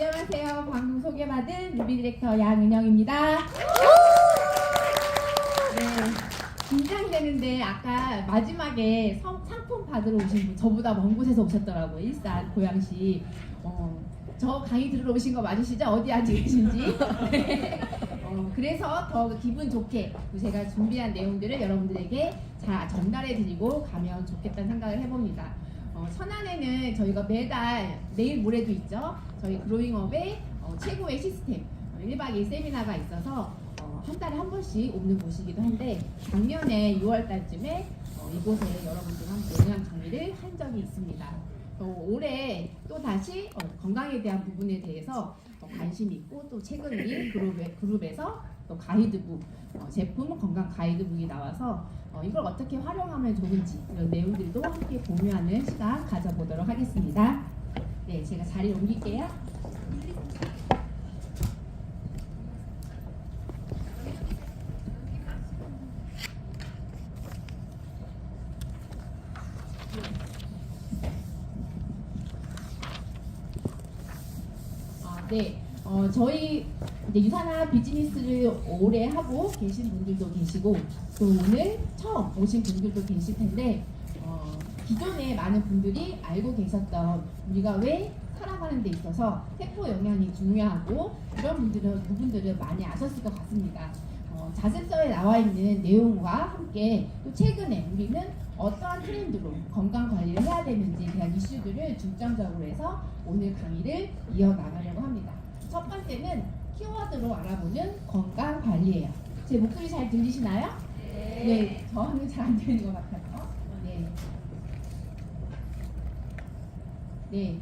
안녕하세요. 방금 소개받은 뮤비 디렉터 양은영입니다. 네, 긴장되는데 아까 마지막에 상품 받으러 오신 분 저보다 먼 곳에서 오셨더라고요. 일산 고양시. 저 강의 들으러 오신 거 맞으시죠? 어디 앉아 계신지. 네. 그래서 더 기분 좋게 제가 준비한 내용들을 여러분들에게 잘 전달해 드리고 가면 좋겠다는 생각을 해봅니다. 천안에는 저희가 매달 내일 모레도 있죠. 저희 그로잉업의 최고의 시스템 1박 2일 세미나가 있어서 한 달에 한 번씩 오는 곳이기도 한데 작년에 6월 달쯤에 이곳에 여러분들과 함께 영양 강의를 한 적이 있습니다. 올해 또 다시 건강에 대한 부분에 대해서 관심 있고 또 최근 이 그룹에서 또 가이드북 제품 건강 가이드북이 나와서 이걸 어떻게 활용하면 좋은지 이런 내용들도 함께 공유하는 시간 가져보도록 하겠습니다. 네, 제가 자리 옮길게요. 네, 저희 이제 유산화 비즈니스를 오래 하고 계신 분들도 계시고 또 오늘 처음 오신 분들도 계실 텐데 기존에 많은 분들이 알고 계셨던 우리가 왜 살아가는 데 있어서 세포 영양이 중요하고 이런 부분들은 많이 아셨을 것 같습니다. 자습서에 나와 있는 내용과 함께 또 최근에 우리는 어떠한 트렌드로 건강 관리를 해야 되는지에 대한 이슈들을 중점적으로 해서 오늘 강의를 이어나가려고 합니다. 첫 번째는 키워드로 알아보는 건강 관리예요. 제 목소리 잘 들리시나요? 네, 저는 잘 안 들리는 것 같아요. 네,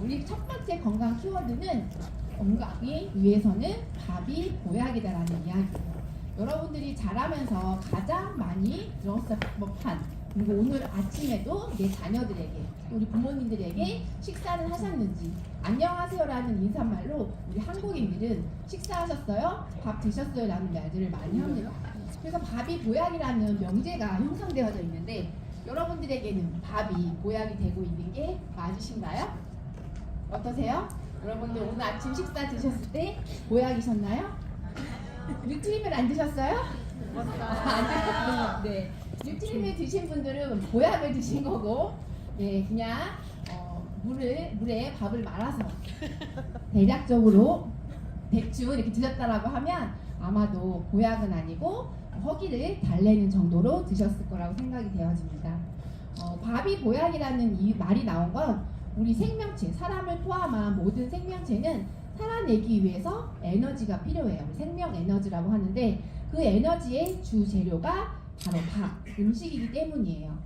우리 첫 번째 건강 키워드는 건강이 위해서는 밥이 보약이다라는 이야기예요. 여러분들이 자라면서 가장 많이 들었을 법한 그리고 오늘 아침에도 내 자녀들에게 우리 부모님들에게 식사를 하셨는지 안녕하세요라는 인사말로 우리 한국인들은 식사하셨어요? 밥 드셨어요? 라는 말들을 많이 합니다. 그래서 밥이 보약이라는 명제가 형성되어져 있는데 여러분들에게는 밥이 보약이 되고 있는 게 맞으신가요? 어떠세요? 여러분들 오늘 아침 식사 드셨을 때 보약이셨나요? 뉴트리밀 안 드셨어요? 안 드셨군요. 네. 뉴트리밀 드신 분들은 보약을 드신 거고, 네, 그냥 물에 밥을 말아서 대략적으로 대충 이렇게 드셨다라고 하면 아마도 보약은 아니고 허기를 달래는 정도로 드셨을 거라고 생각이 되어집니다. 밥이 보약이라는 이 말이 나온 건 우리 생명체, 사람을 포함한 모든 생명체는 살아내기 위해서 에너지가 필요해요. 생명 에너지라고 하는데 그 에너지의 주 재료가 바로 밥, 음식이기 때문이에요.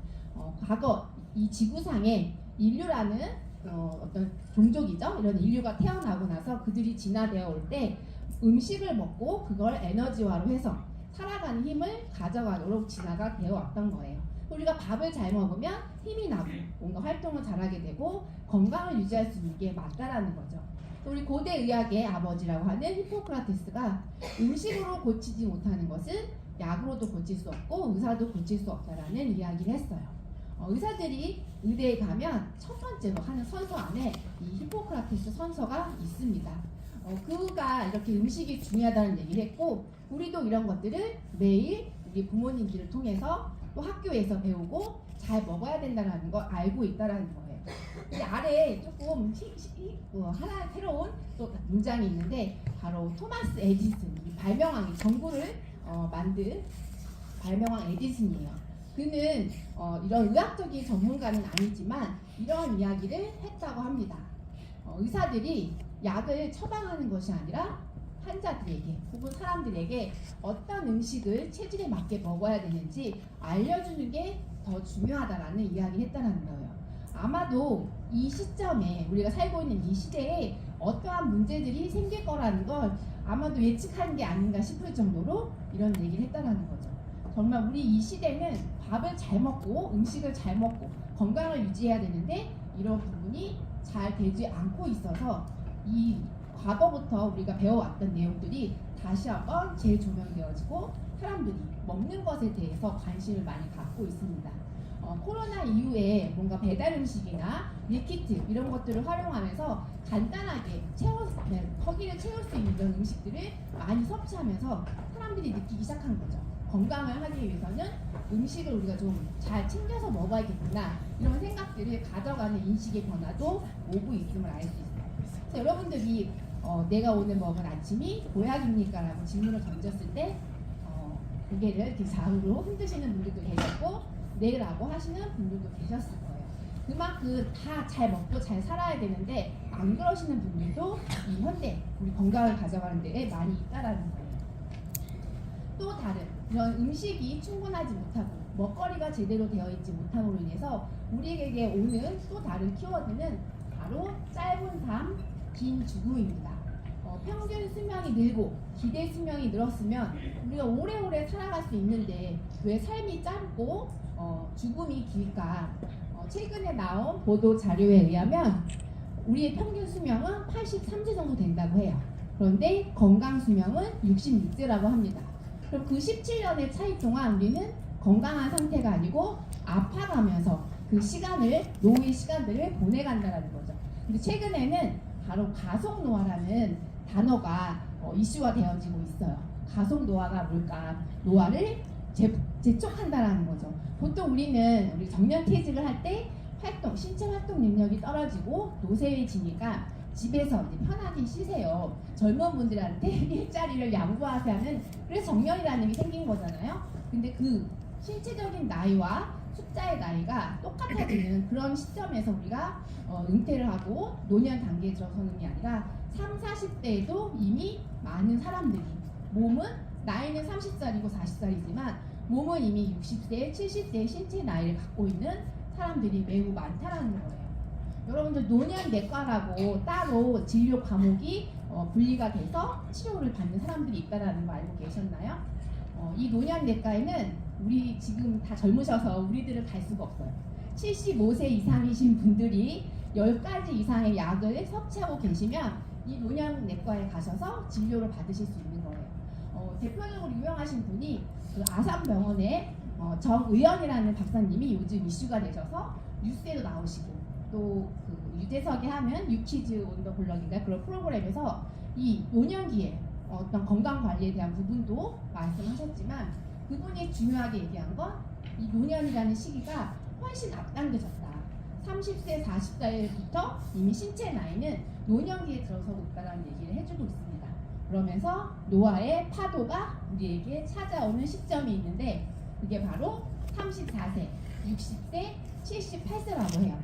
과거 이 지구상에 인류라는 어떤 종족이죠. 이런 인류가 태어나고 나서 그들이 진화되어 올 때 음식을 먹고 그걸 에너지화로 해서 살아가는 힘을 가져가도록 진화가 되어 왔던 거예요. 우리가 밥을 잘 먹으면 힘이 나고 뭔가 활동을 잘하게 되고 건강을 유지할 수 있는 게 맞다라는 거죠. 우리 고대 의학의 아버지라고 하는 히포크라테스가 음식으로 고치지 못하는 것은 약으로도 고칠 수 없고 의사도 고칠 수 없다라는 이야기를 했어요. 의사들이 의대에 가면 첫 번째로 하는 선서 안에 이 히포크라테스 선서가 있습니다. 그가 이렇게 음식이 중요하다는 얘기를 했고 우리도 이런 것들을 매일 우리 부모님들을 통해서 또 학교에서 배우고 잘 먹어야 된다는 걸 알고 있다는 거예요. 이 아래에 조금 하나 새로운 또 문장이 있는데 바로 토마스 에디슨, 이 발명왕이 전구를 만든 발명왕 에디슨이에요. 그는 이런 의학적인 전문가는 아니지만 이런 이야기를 했다고 합니다. 의사들이 약을 처방하는 것이 아니라 환자들에게 혹은 사람들에게 어떤 음식을 체질에 맞게 먹어야 되는지 알려주는 게 더 중요하다라는 이야기를 했다는 거예요. 아마도 이 시점에 우리가 살고 있는 이 시대에 어떠한 문제들이 생길 거라는 걸 아마도 예측한 게 아닌가 싶을 정도로 이런 얘기를 했다는 거죠. 정말 우리 이 시대는 밥을 잘 먹고 음식을 잘 먹고 건강을 유지해야 되는데 이런 부분이 잘 되지 않고 있어서 이 과거부터 우리가 배워왔던 내용들이 다시 한번 재조명되어지고 사람들이 먹는 것에 대해서 관심을 많이 갖고 있습니다. 코로나 이후에 뭔가 배달 음식이나 밀키트 이런 것들을 활용하면서 간단하게 허기를 채울 수 있는 이런 음식들을 많이 섭취하면서 사람들이 느끼기 시작한 거죠. 건강을 하기 위해서는 음식을 우리가 좀 잘 챙겨서 먹어야겠구나 이런 생각들을 가져가는 인식의 변화도 오고 있음을 알 수 있어요. 그래서 여러분들이 내가 오늘 먹은 아침이 보약입니까? 라고 질문을 던졌을 때 고개를 이렇게 좌우로 흔드시는 분들도 계셨고 네 라고 하시는 분들도 계셨을 거예요. 그만큼 다 잘 먹고 잘 살아야 되는데 안 그러시는 분들도 이 현대 우리 건강을 가져가는 데에 많이 있다라는 거예요. 또 다른 이런 음식이 충분하지 못하고 먹거리가 제대로 되어 있지 못함으로 인해서 우리에게 오는 또 다른 키워드는 바로 짧은 삶, 긴 죽음입니다. 평균 수명이 늘고 기대 수명이 늘었으면 우리가 오래오래 살아갈 수 있는데 왜 삶이 짧고 죽음이 길까? 최근에 나온 보도 자료에 의하면 우리의 평균 수명은 83세 정도 된다고 해요. 그런데 건강 수명은 66세라고 합니다. 그럼 그 17년의 차이 동안 우리는 건강한 상태가 아니고 아파가면서 그 시간을 노후의 시간들을 보내간다는 거죠. 근데 최근에는 바로 가속 노화라는 단어가 이슈가 되어지고 있어요. 가속 노화가 뭘까? 노화를 재촉한다라는 거죠. 보통 우리 정년퇴직을 할 때 신체 활동 능력이 떨어지고 노쇠해지니까 집에서 이제 편하게 쉬세요. 젊은 분들한테 일자리를 양보하세요. 그래서 정년이라는 게 생긴 거잖아요. 근데 그 신체적인 나이와 숫자의 나이가 똑같아지는 그런 시점에서 우리가 은퇴를 하고 노년 단계에 들어서는 게 아니라 3, 40대에도 이미 많은 사람들이 나이는 30살이고 40살이지만 몸은 이미 60세, 70세의 신체 나이를 갖고 있는 사람들이 매우 많다라는 거예요. 여러분들 노년내과라고 따로 진료 과목이 분리가 돼서 치료를 받는 사람들이 있다는 거 알고 계셨나요? 이 노년내과에는 우리 지금 다 젊으셔서 우리들은 갈 수가 없어요. 75세 이상이신 분들이 10가지 이상의 약을 섭취하고 계시면 이 노년내과에 가셔서 진료를 받으실 수 있는 거예요. 대표적으로 유명하신 분이 그 아산병원의 정의연이라는 박사님이 요즘 이슈가 되셔서 뉴스에도 나오시고 또 그 유재석이 하는 유키즈 온 더 블럭인가 그런 프로그램에서 이 노년기에 어떤 건강 관리에 대한 부분도 말씀하셨지만 그분이 중요하게 얘기한 건 이 노년이라는 시기가 훨씬 앞당겨졌다. 30세, 40살부터 이미 신체 나이는 노년기에 들어서고 있다는 얘기를 해주고 있습니다. 그러면서 노화의 파도가 우리에게 찾아오는 시점이 있는데 그게 바로 34세, 60세, 78세라고 해요.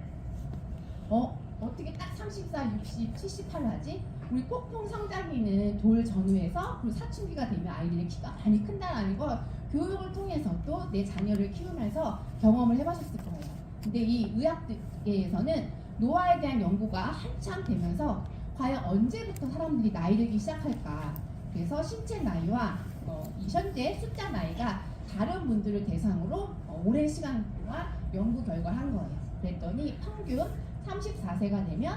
어떻게 딱 34, 60, 78을 하지? 우리 폭풍 성장기는 돌 전후에서 그리고 사춘기가 되면 아이들의 키가 많이 큰다는 걸 교육을 통해서 또 내 자녀를 키우면서 경험을 해보셨을 거예요. 근데 이 의학계에서는 노화에 대한 연구가 한참 되면서 과연 언제부터 사람들이 나이 들기 시작할까? 그래서 신체 나이와 이 현재 숫자 나이가 다른 분들을 대상으로 오랜 시간 동안 연구 결과를 한 거예요. 그랬더니 평균 34세가 되면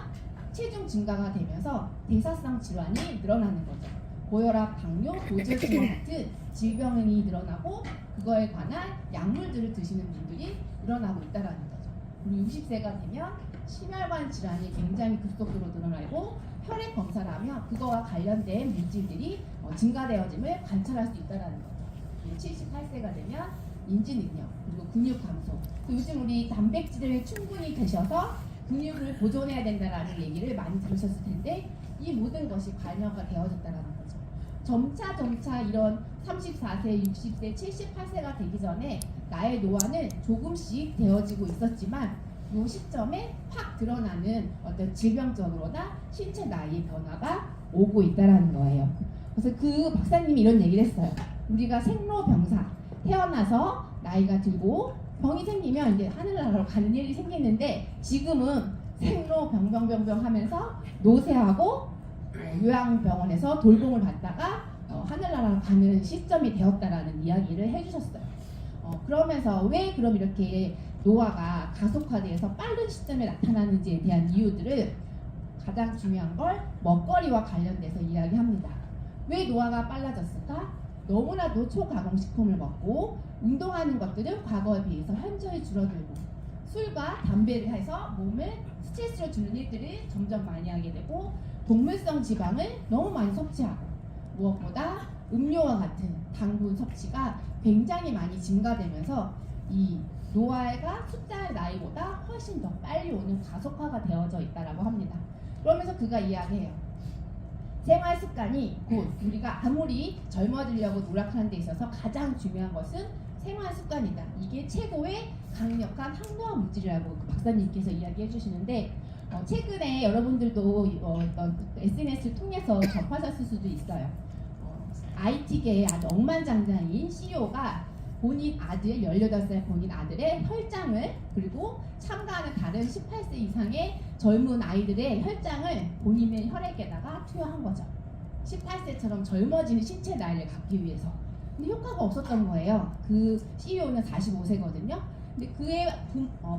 체중 증가가 되면서 대사성 질환이 늘어나는 거죠. 고혈압, 당뇨, 고지혈증 같은 질병이 늘어나고 그거에 관한 약물들을 드시는 분들이 늘어나고 있다는 거죠. 그리고 60세가 되면 심혈관 질환이 굉장히 급속도로 늘어나고 혈액 검사를 하면 그거와 관련된 물질들이 증가되어짐을 관찰할 수 있다는 거죠. 78세가 되면 인지 능력 그리고 근육 감소. 요즘 우리 단백질을 충분히 드셔서 근육을 보존해야 된다는 얘기를 많이 들으셨을 텐데 이 모든 것이 관여가 되어졌다는 거죠. 점차 이런 34세, 60세, 78세가 되기 전에 나의 노화는 조금씩 되어지고 있었지만 이 시점에 확 드러나는 어떤 질병적으로나 신체 나이의 변화가 오고 있다는 거예요. 그래서 그 박사님이 이런 얘기를 했어요. 우리가 생로병사, 태어나서 나이가 들고 병이 생기면 이제 하늘나라로 가는 일이 생기는데 지금은 생로병병 하면서 노쇠하고 요양병원에서 돌봄을 받다가 하늘나라로 가는 시점이 되었다라는 이야기를 해주셨어요. 그러면서 왜 그럼 이렇게 노화가 가속화돼서 빠른 시점에 나타나는지에 대한 이유들을 가장 중요한 걸 먹거리와 관련돼서 이야기합니다. 왜 노화가 빨라졌을까? 너무나도 초가공식품을 먹고 운동하는 것들은 과거에 비해서 현저히 줄어들고 술과 담배를 해서 몸을 스트레스를 주는 일들을 점점 많이 하게 되고 동물성 지방을 너무 많이 섭취하고 무엇보다 음료와 같은 당분 섭취가 굉장히 많이 증가되면서 이 노화가 숫자의 나이보다 훨씬 더 빨리 오는 가속화가 되어져 있다고 합니다. 그러면서 그가 이야기해요. 생활 습관이 곧 우리가 아무리 젊어지려고 노력하는 데 있어서 가장 중요한 것은 생활 습관이다. 이게 최고의 강력한 항노화 물질이라고 그 박사님께서 이야기해 주시는데 최근에 여러분들도 어떤 SNS를 통해서 접하셨을 수도 있어요. IT계의 아주 억만장자인 CEO가 본인 아들, 18살 본인 아들의 혈장을 그리고 참가하는 다른 18세 이상의 젊은 아이들의 혈장을 본인의 혈액에다가 투여한 거죠. 18세처럼 젊어지는 신체 나이를 갖기 위해서. 근데 효과가 없었던 거예요. 그 CEO는 45세거든요. 근데 그의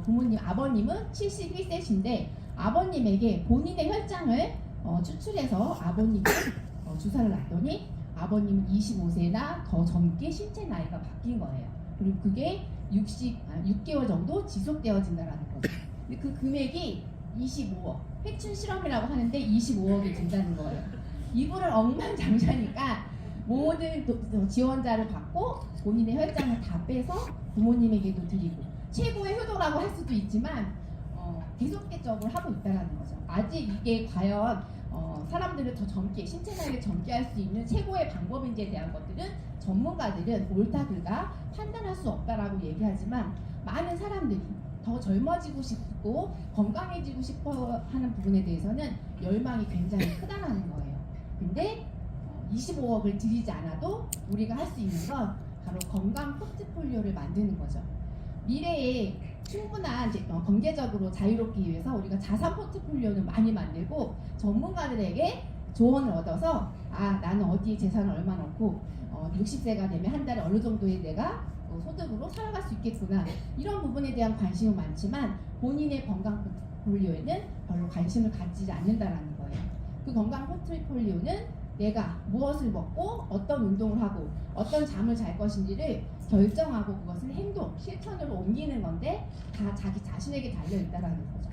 부모님, 아버님은 71세신데 아버님에게 본인의 혈장을 추출해서 아버님께 주사를 놨더니 아버님은 25세나 더 젊게 신체 나이가 바뀐 거예요. 그리고 그게 6개월 정도 지속되어진다는 거죠. 근데 그 금액이 25억. 회춘 실험이라고 하는데 25억이 든다는 거예요. 이분은 억만장자니까 모든 지원자를 받고 본인의 혈장을 다 빼서 부모님에게도 드리고 최고의 효도라고 할 수도 있지만 계속적으로 하고 있다는 거죠. 아직 이게 과연 사람들을 더 젊게 신체 나이를 젊게 할 수 있는 최고의 방법인지에 대한 것들은 전문가들은 옳다 그르다 판단할 수 없다라고 얘기하지만 많은 사람들이 더 젊어지고 싶고 건강해지고 싶어 하는 부분에 대해서는 열망이 굉장히 크다라는 거예요. 근데 25억을 들이지 않아도 우리가 할 수 있는 건 바로 건강 포트폴리오를 만드는 거죠. 미래에 충분한 경제적으로 자유롭기 위해서 우리가 자산 포트폴리오는 많이 만들고 전문가들에게 조언을 얻어서 나는 어디에 재산을 얼마 넣고 60세가 되면 한 달에 어느 정도의 내가 소득으로 살아갈 수 있겠구나 이런 부분에 대한 관심은 많지만 본인의 건강 포트폴리오에는 별로 관심을 갖지 않는다라는 거예요. 그 건강 포트폴리오는 내가 무엇을 먹고 어떤 운동을 하고 어떤 잠을 잘 것인지를 결정하고 그것을 행동, 실천으로 옮기는 건데 다 자기 자신에게 달려있다라는 거죠.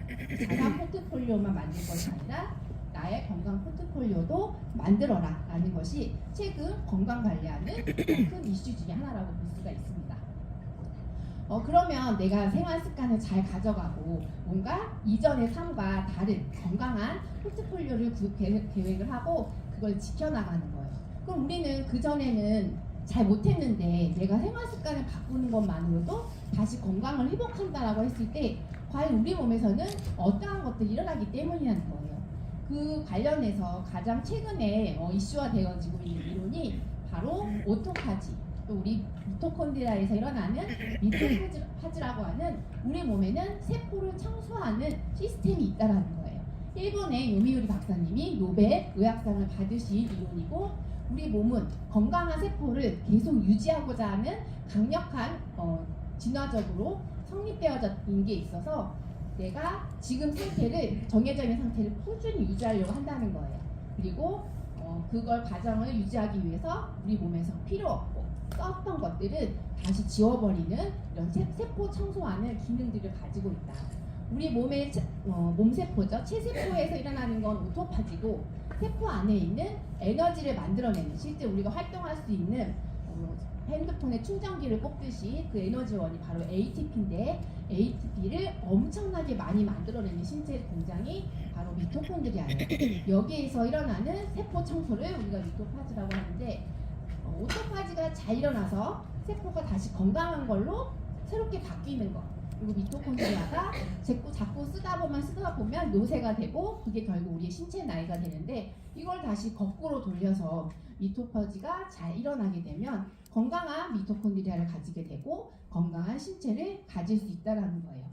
자산 포트폴리오만 만들 것이 아니라 나의 건강 포트폴리오도 만들어라 라는 것이 최근 건강 관리하는 큰 이슈 중에 하나라고 볼 수가 있습니다. 그러면 내가 생활 습관을 잘 가져가고 뭔가 이전의 삶과 다른 건강한 포트폴리오를 계획을 하고 그걸 지켜나가는 거예요. 그럼 우리는 그전에는 잘 못했는데 내가 생활 습관을 바꾸는 것만으로도 다시 건강을 회복한다라고 했을 때 과연 우리 몸에서는 어떠한 것들이 일어나기 때문이라는 거예요. 그 관련해서 가장 최근에 이슈화 되어지고 있는 이론이 바로 오토파지, 또 우리 미토콘드리아에서 일어나는 미토파지라고 하는 우리 몸에는 세포를 청소하는 시스템이 있다라는 거예요. 일본의 요미우리 박사님이 노벨 의학상을 받으신 이론이고 우리 몸은 건강한 세포를 계속 유지하고자 하는 강력한 진화적으로 성립되어진 게 있어서 내가 지금 상태를 정해져 있는 상태를 꾸준히 유지하려고 한다는 거예요. 그리고 그걸 과정을 유지하기 위해서 우리 몸에서 필요 없고 썼던 것들은 다시 지워버리는 이런 세포 청소하는 기능들을 가지고 있다. 우리 몸의 몸세포죠. 체세포에서 일어나는 건 오토파지고 세포 안에 있는 에너지를 만들어내는 실제 우리가 활동할 수 있는 핸드폰에 충전기를 꼽듯이 그 에너지원이 바로 ATP인데 ATP를 엄청나게 많이 만들어내는 신체 공장이 바로 미토콘드리아예요. 여기에서 일어나는 세포 청소를 우리가 미토파지라고 하는데 오토파지가 잘 일어나서 세포가 다시 건강한 걸로 새롭게 바뀌는 것. 그리고 미토콘드리아가 자꾸 쓰다 보면 노쇠가 되고 그게 결국 우리의 신체 나이가 되는데 이걸 다시 거꾸로 돌려서 미토파지가 잘 일어나게 되면 건강한 미토콘드리아를 가지게 되고 건강한 신체를 가질 수 있다는 거예요.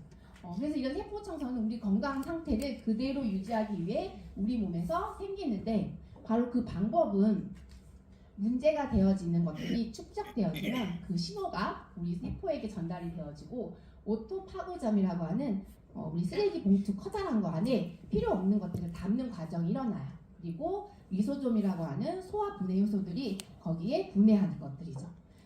그래서 이런 세포 청소는 우리 건강 상태를 그대로 유지하기 위해 우리 몸에서 생기는데 바로 그 방법은 문제가 되어지는 것들이 축적되어지면 그 신호가 우리 세포에게 전달이 되어지고 오토파고점이라고 하는 우리 쓰레기 봉투 커다란 거 안에 필요 없는 것들을 담는 과정이 일어나요. 그리고 리소좀이라고 하는 소화 분해 효소들이 거기에 분해하는 것들이죠.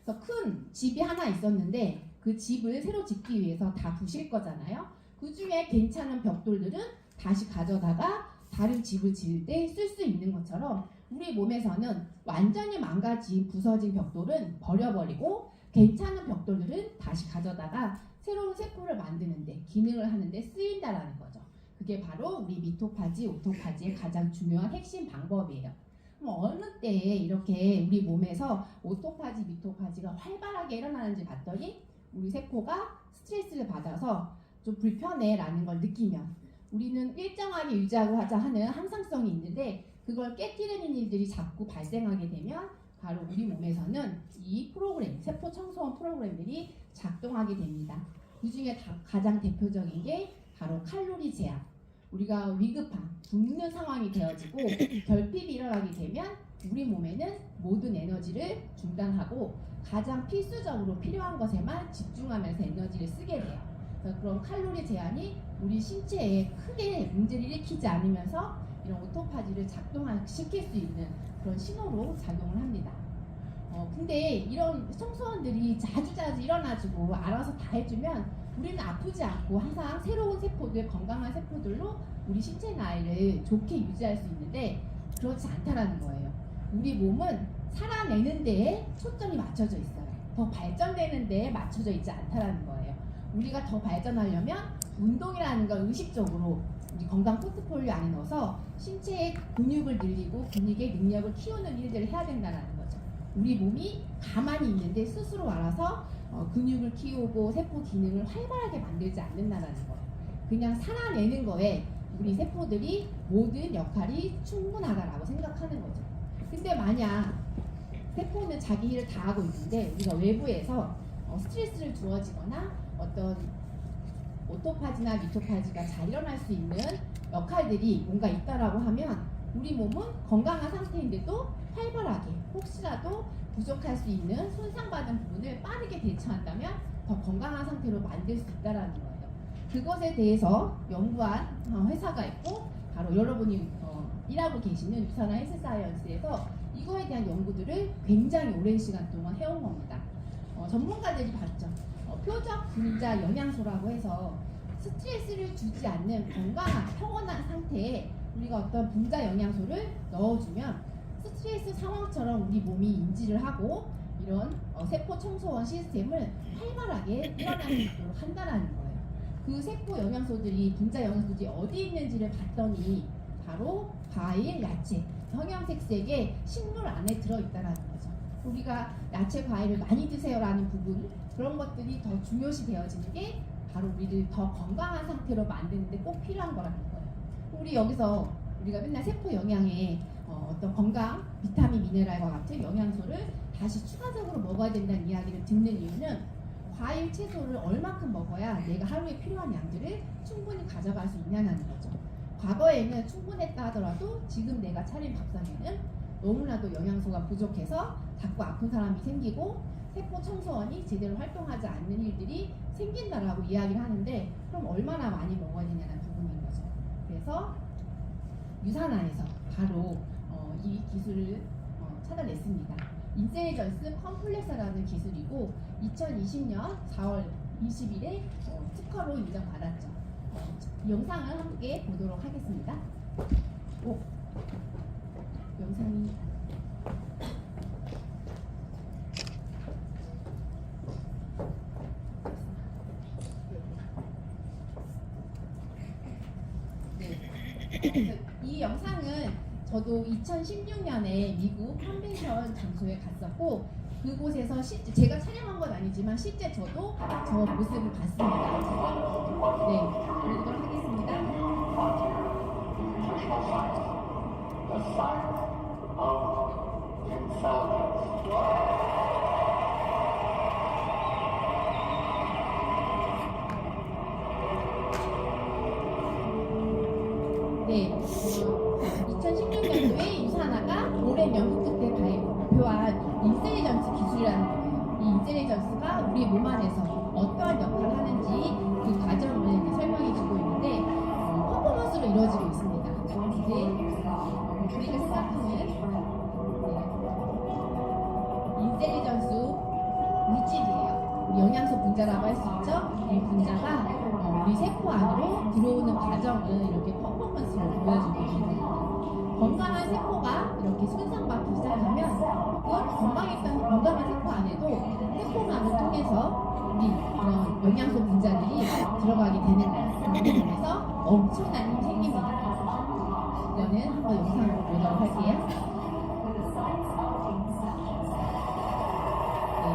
그래서 큰 집이 하나 있었는데 그 집을 새로 짓기 위해서 다 부실 거잖아요. 그 중에 괜찮은 벽돌들은 다시 가져다가 다른 집을 지을 때 쓸 수 있는 것처럼 우리 몸에서는 완전히 망가진 부서진 벽돌은 버려버리고 괜찮은 벽돌들은 다시 가져다가 새로운 세포를 만드는데 기능을 하는데 쓰인다라는 거죠. 그게 바로 우리 미토파지, 오토파지의 가장 중요한 핵심 방법이에요. 그럼 어느 때에 이렇게 우리 몸에서 오토파지, 미토파지가 활발하게 일어나는지 봤더니 우리 세포가 스트레스를 받아서 좀 불편해라는 걸 느끼면 우리는 일정하게 유지하고 하자 하는 항상성이 있는데 그걸 깨뜨리는 일들이 자꾸 발생하게 되면 바로 우리 몸에서는 이 프로그램, 세포 청소원 프로그램들이 작동하게 됩니다. 그 중에 가장 대표적인 게 바로 칼로리 제한. 우리가 위급한 굶는 상황이 되어지고 결핍이 일어나게 되면 우리 몸에는 모든 에너지를 중단하고 가장 필수적으로 필요한 것에만 집중하면서 에너지를 쓰게 돼요. 그래서 그런 칼로리 제한이 우리 신체에 크게 문제를 일으키지 않으면서 이런 오토파지를 작동시킬 수 있는 그런 신호로 작용을 합니다. 근데 이런 청소원들이 자주자주 일어나지고 알아서 다 해주면 우리는 아프지 않고 항상 새로운 세포들, 건강한 세포들로 우리 신체 나이를 좋게 유지할 수 있는데 그렇지 않다라는 거예요. 우리 몸은 살아내는 데에 초점이 맞춰져 있어요. 더 발전되는 데에 맞춰져 있지 않다라는 거예요. 우리가 더 발전하려면 운동이라는 걸 의식적으로 우리 건강 포트폴리오 안에 넣어서 신체의 근육을 늘리고 근육의 능력을 키우는 일들을 해야 된다는 거죠. 우리 몸이 가만히 있는데 스스로 알아서 근육을 키우고 세포 기능을 활발하게 만들지 않는다는 거예요. 그냥 살아내는 거에 우리 세포들이 모든 역할이 충분하다라고 생각하는 거죠. 근데 만약 세포는 자기 일을 다 하고 있는데 우리가 외부에서 스트레스를 주어지거나 어떤 오토파지나 미토파지가 잘 일어날 수 있는 역할들이 뭔가 있다라고 하면 우리 몸은 건강한 상태인데도 활발하게 혹시라도 부족할 수 있는 손상받은 부분을 빠르게 대처한다면 더 건강한 상태로 만들 수 있다라는 거예요. 그것에 대해서 연구한 회사가 있고 바로 여러분이 일하고 계시는 유산화 헬스사이언스에서 이거에 대한 연구들을 굉장히 오랜 시간 동안 해온 겁니다. 전문가들이 봤죠. 표적 분자 영양소라고 해서 스트레스를 주지 않는 건강한 평온한 상태에 우리가 어떤 분자 영양소를 넣어주면 스트레스 상황처럼 우리 몸이 인지를 하고 이런 세포 청소원 시스템을 활발하게 일어나는 것으로 한다는 거예요. 그 세포 영양소들이 분자 영양소들이 어디 있는지를 봤더니 바로 과일, 야채, 형형색색의 식물 안에 들어있다는 거죠. 우리가 야채, 과일을 많이 드세요라는 부분 그런 것들이 더 중요시 되어지는 게 바로 우리를 더 건강한 상태로 만드는데 꼭 필요한 거라는 거예요. 우리 여기서 우리가 맨날 세포 영양에 어떤 건강, 비타민, 미네랄과 같은 영양소를 다시 추가적으로 먹어야 된다는 이야기를 듣는 이유는 과일, 채소를 얼마큼 먹어야 내가 하루에 필요한 양들을 충분히 가져갈 수 있냐는 거죠. 과거에는 충분했다 하더라도 지금 내가 차린 밥상에는 너무나도 영양소가 부족해서 자꾸 아픈 사람이 생기고 세포 청소원이 제대로 활동하지 않는 일들이 생긴다라고 이야기를 하는데 그럼 얼마나 많이 먹어야 되냐는 부분인 거죠. 그래서 유산화에서 바로 이 기술을 찾아냈습니다. 인셀리전스 컴플렉서라는 기술이고 2020년 4월 20일에 특허로 인정받았죠. 영상을 함께 보도록 하겠습니다. 영상이 이 영상은 저도 2016년에 미국 컨벤션 장소에 갔었고 그곳에서 실제 제가 촬영한 건 아니지만 실제 저도 저 모습을 봤습니다. 네, 보도록 하겠습니다. 네, 2016년도에 유산화가 오랜 연구 끝에 발표한 인셀리전스 기술이라는 거예요. 이 인셀리전스가 우리 몸 안에서 어떠한 역할을 하는지 그 과정을 설명해주고 있는데 퍼포먼스로 이루어지고 있습니다. 이제 우리가 생각하는 인셀리전스 퍼포먼스를 보여주고 있습니다. 건강한 세포가 이렇게 손상받기 시작하면 혹은 건강한 세포 안에도 세포막을 통해서 우리 이런 영양소 분자들이 들어가게 되는 거예요. 그래서 엄청난 힘이 생깁니다. 이거는 한번 영상으로 보도록 할게요. 네.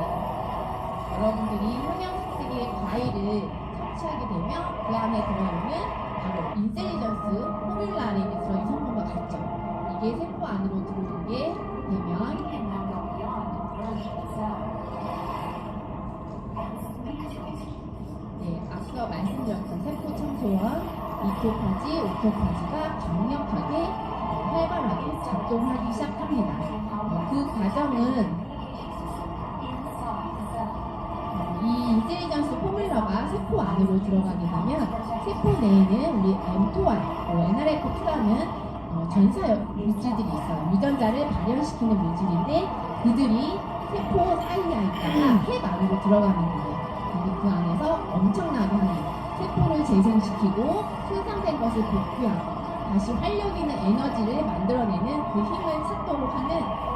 여러분들이 영양소의 과일을 섭취하게 되면 그 안에 들어있는 바로 인텔리전스 포뮬라에 들어있는 성분과 같죠. 이게 세포 안으로 들어오게 되면 네, 앞서 말씀드렸던 세포 청소원, 미토파지, 오토파지가 강력하게 활발하게 작동하기 시작합니다. 그 과정은 이 인텔리전스 포뮬러가 세포 안으로 들어가게 되면 세포 내에는 우리 mTOR, NRF2라는 전사 물질들이 있어요. 유전자를 발현시키는 물질인데 그들이 세포 사이에 있다가 핵 안으로 들어가는 거예요. 근데 그 안에서 엄청나게 세포를 재생시키고 손상된 것을 복귀하고 다시 활력 있는 에너지를 만들어내는 그 힘을 찾도록 하는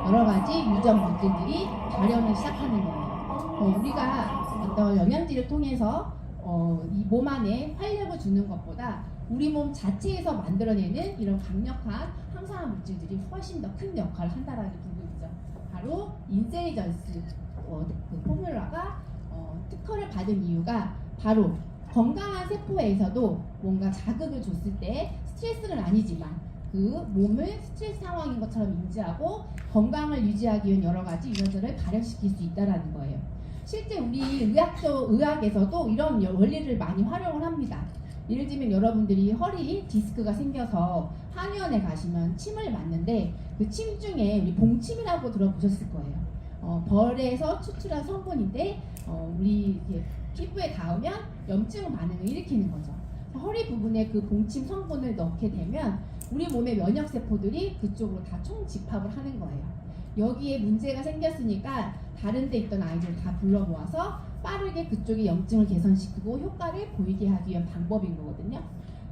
여러 가지 유전 물질들이 발현을 시작하는 거예요. 우리가 어떤 영양제를 통해서 이 몸 안에 활력을 주는 것보다 우리 몸 자체에서 만들어내는 이런 강력한 항산화 물질들이 훨씬 더 큰 역할을 한다라는 부분이죠. 바로 인텔리전스 그 포뮬러가 특허를 받은 이유가 바로 건강한 세포에서도 뭔가 자극을 줬을 때 스트레스는 아니지만 그 몸을 스트레스 상황인 것처럼 인지하고 건강을 유지하기 위한 여러 가지 유전자를 발현시킬 수 있다는 거예요. 실제 우리 의학에서도 이런 원리를 많이 활용을 합니다. 예를 들면 여러분들이 허리 디스크가 생겨서 한의원에 가시면 침을 맞는데 그 침 중에 우리 봉침이라고 들어보셨을 거예요. 벌에서 추출한 성분인데 우리 피부에 닿으면 염증 반응을 일으키는 거죠. 허리 부분에 그 봉침 성분을 넣게 되면 우리 몸의 면역 세포들이 그쪽으로 다 총집합을 하는 거예요. 여기에 문제가 생겼으니까 다른 데 있던 아이들 다 불러 모아서 빠르게 그쪽의 염증을 개선시키고 효과를 보이게 하기 위한 방법인 거거든요.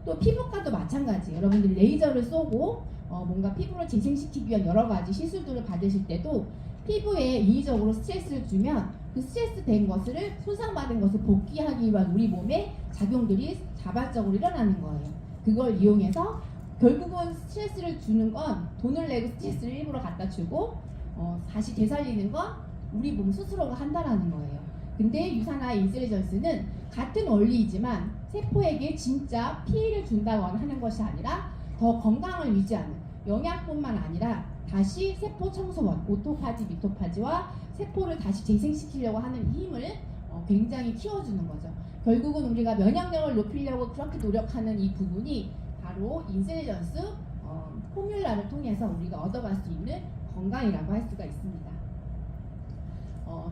또 피부과도 마찬가지. 여러분들이 레이저를 쏘고 뭔가 피부를 재생시키기 위한 여러 가지 시술들을 받으실 때도 피부에 인위적으로 스트레스를 주면 그 스트레스 된 것을 손상받은 것을 복귀하기 위한 우리 몸의 작용들이 자발적으로 일어나는 거예요. 그걸 이용해서 결국은 스트레스를 주는 건 돈을 내고 스트레스를 일부러 갖다 주고 다시 되살리는 건 우리 몸 스스로가 한다라는 거예요. 근데 유산화 인텔리전스는 같은 원리이지만 세포에게 진짜 피해를 준다거나 하는 것이 아니라 더 건강을 유지하는 영양뿐만 아니라 다시 세포 청소원, 오토파지, 미토파지와 세포를 다시 재생시키려고 하는 힘을 굉장히 키워주는 거죠. 결국은 우리가 면역력을 높이려고 그렇게 노력하는 이 부분이 바로 인텔리전스 포뮬라를 통해서 우리가 얻어갈 수 있는 건강이라고 할 수가 있습니다.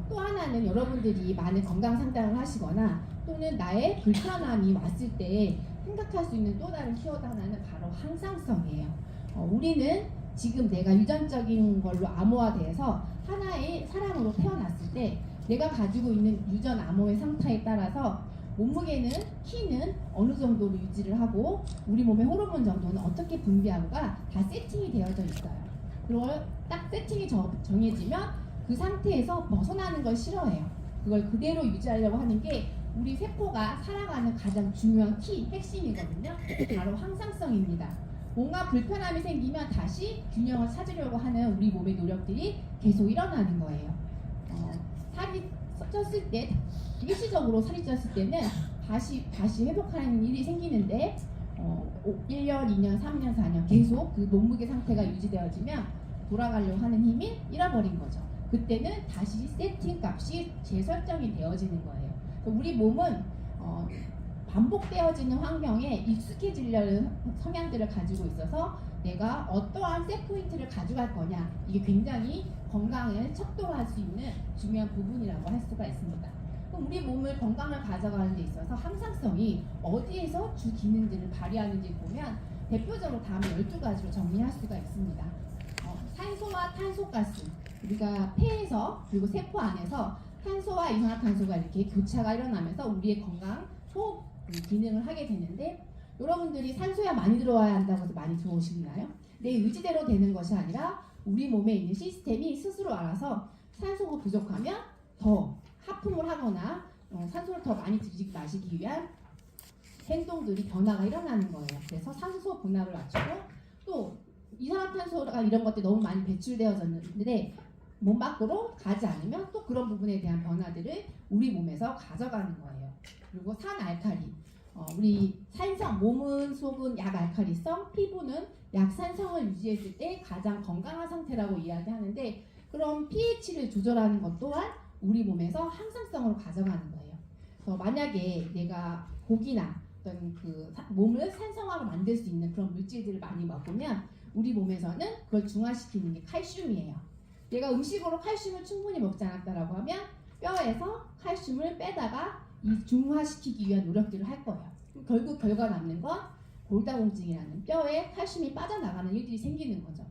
또 하나는 여러분들이 많은 건강 상담을 하시거나 또는 나의 불편함이 왔을 때 생각할 수 있는 또 다른 키워드 하나는 바로 항상성이에요. 우리는 지금 내가 유전적인 걸로 암호화돼서 하나의 사람으로 태어났을 때 내가 가지고 있는 유전 암호의 상태에 따라서 몸무게는 키는 어느 정도로 유지를 하고 우리 몸의 호르몬 정도는 어떻게 분비하고가 다 세팅이 되어져 있어요. 그걸 딱 세팅이 정해지면 그 상태에서 벗어나는 걸 싫어해요. 그걸 그대로 유지하려고 하는 게 우리 세포가 살아가는 가장 중요한 핵심이거든요. 바로 항상성입니다. 뭔가 불편함이 생기면 다시 균형을 찾으려고 하는 우리 몸의 노력들이 계속 일어나는 거예요. 살이 쪘을 때, 일시적으로 살이 쪘을 때는 다시 회복하는 일이 생기는데 1년, 2년, 3년, 4년 계속 그 몸무게 상태가 유지되어지면 돌아가려고 하는 힘이 잃어버린 거죠. 그때는 다시 세팅 값이 재설정이 되어지는 거예요. 우리 몸은 반복되어지는 환경에 익숙해지려는 성향들을 가지고 있어서 내가 어떠한 셋 포인트를 가져갈 거냐, 이게 굉장히 건강을 척도할 수 있는 중요한 부분이라고 할 수가 있습니다. 그럼 우리 몸을 건강을 가져가는 데 있어서 항상성이 어디에서 주 기능들을 발휘하는지 보면 대표적으로 다음 12가지로 정리할 수가 있습니다. 산소와 탄소가스, 우리가 폐에서 그리고 세포 안에서 탄소와 이산화탄소가 이렇게 교차가 일어나면서 우리의 건강, 호흡 기능을 하게 되는데 여러분들이 산소야 많이 들어와야 한다고 해서 많이 들어오시나요? 내 의지대로 되는 것이 아니라 우리 몸에 있는 시스템이 스스로 알아서 산소가 부족하면 더 하품을 하거나 산소를 더 많이 마시기 위한 행동들이 변화가 일어나는 거예요. 그래서 산소 분압을 맞추고 또 이산화탄소가 이런 것들이 너무 많이 배출되어졌는데 몸 밖으로 가지 않으면 또 그런 부분에 대한 변화들을 우리 몸에서 가져가는 거예요. 그리고 산알칼리, 우리 산성, 몸은 속은 약알칼리성, 피부는 약산성을 유지했을 때 가장 건강한 상태라고 이야기하는데 그럼 pH를 조절하는 것 또한 우리 몸에서 항상성으로 가져가는 거예요. 그래서 만약에 내가 고기나 어떤 그 몸을 산성화로 만들 수 있는 그런 물질들을 많이 먹으면 우리 몸에서는 그걸 중화시키는 게 칼슘이에요. 내가 음식으로 칼슘을 충분히 먹지 않았다라고 하면 뼈에서 칼슘을 빼다가 이 중화시키기 위한 노력들을 할 거예요. 결국 결과 남는 건 골다공증이라는 뼈에 칼슘이 빠져나가는 일들이 생기는 거죠.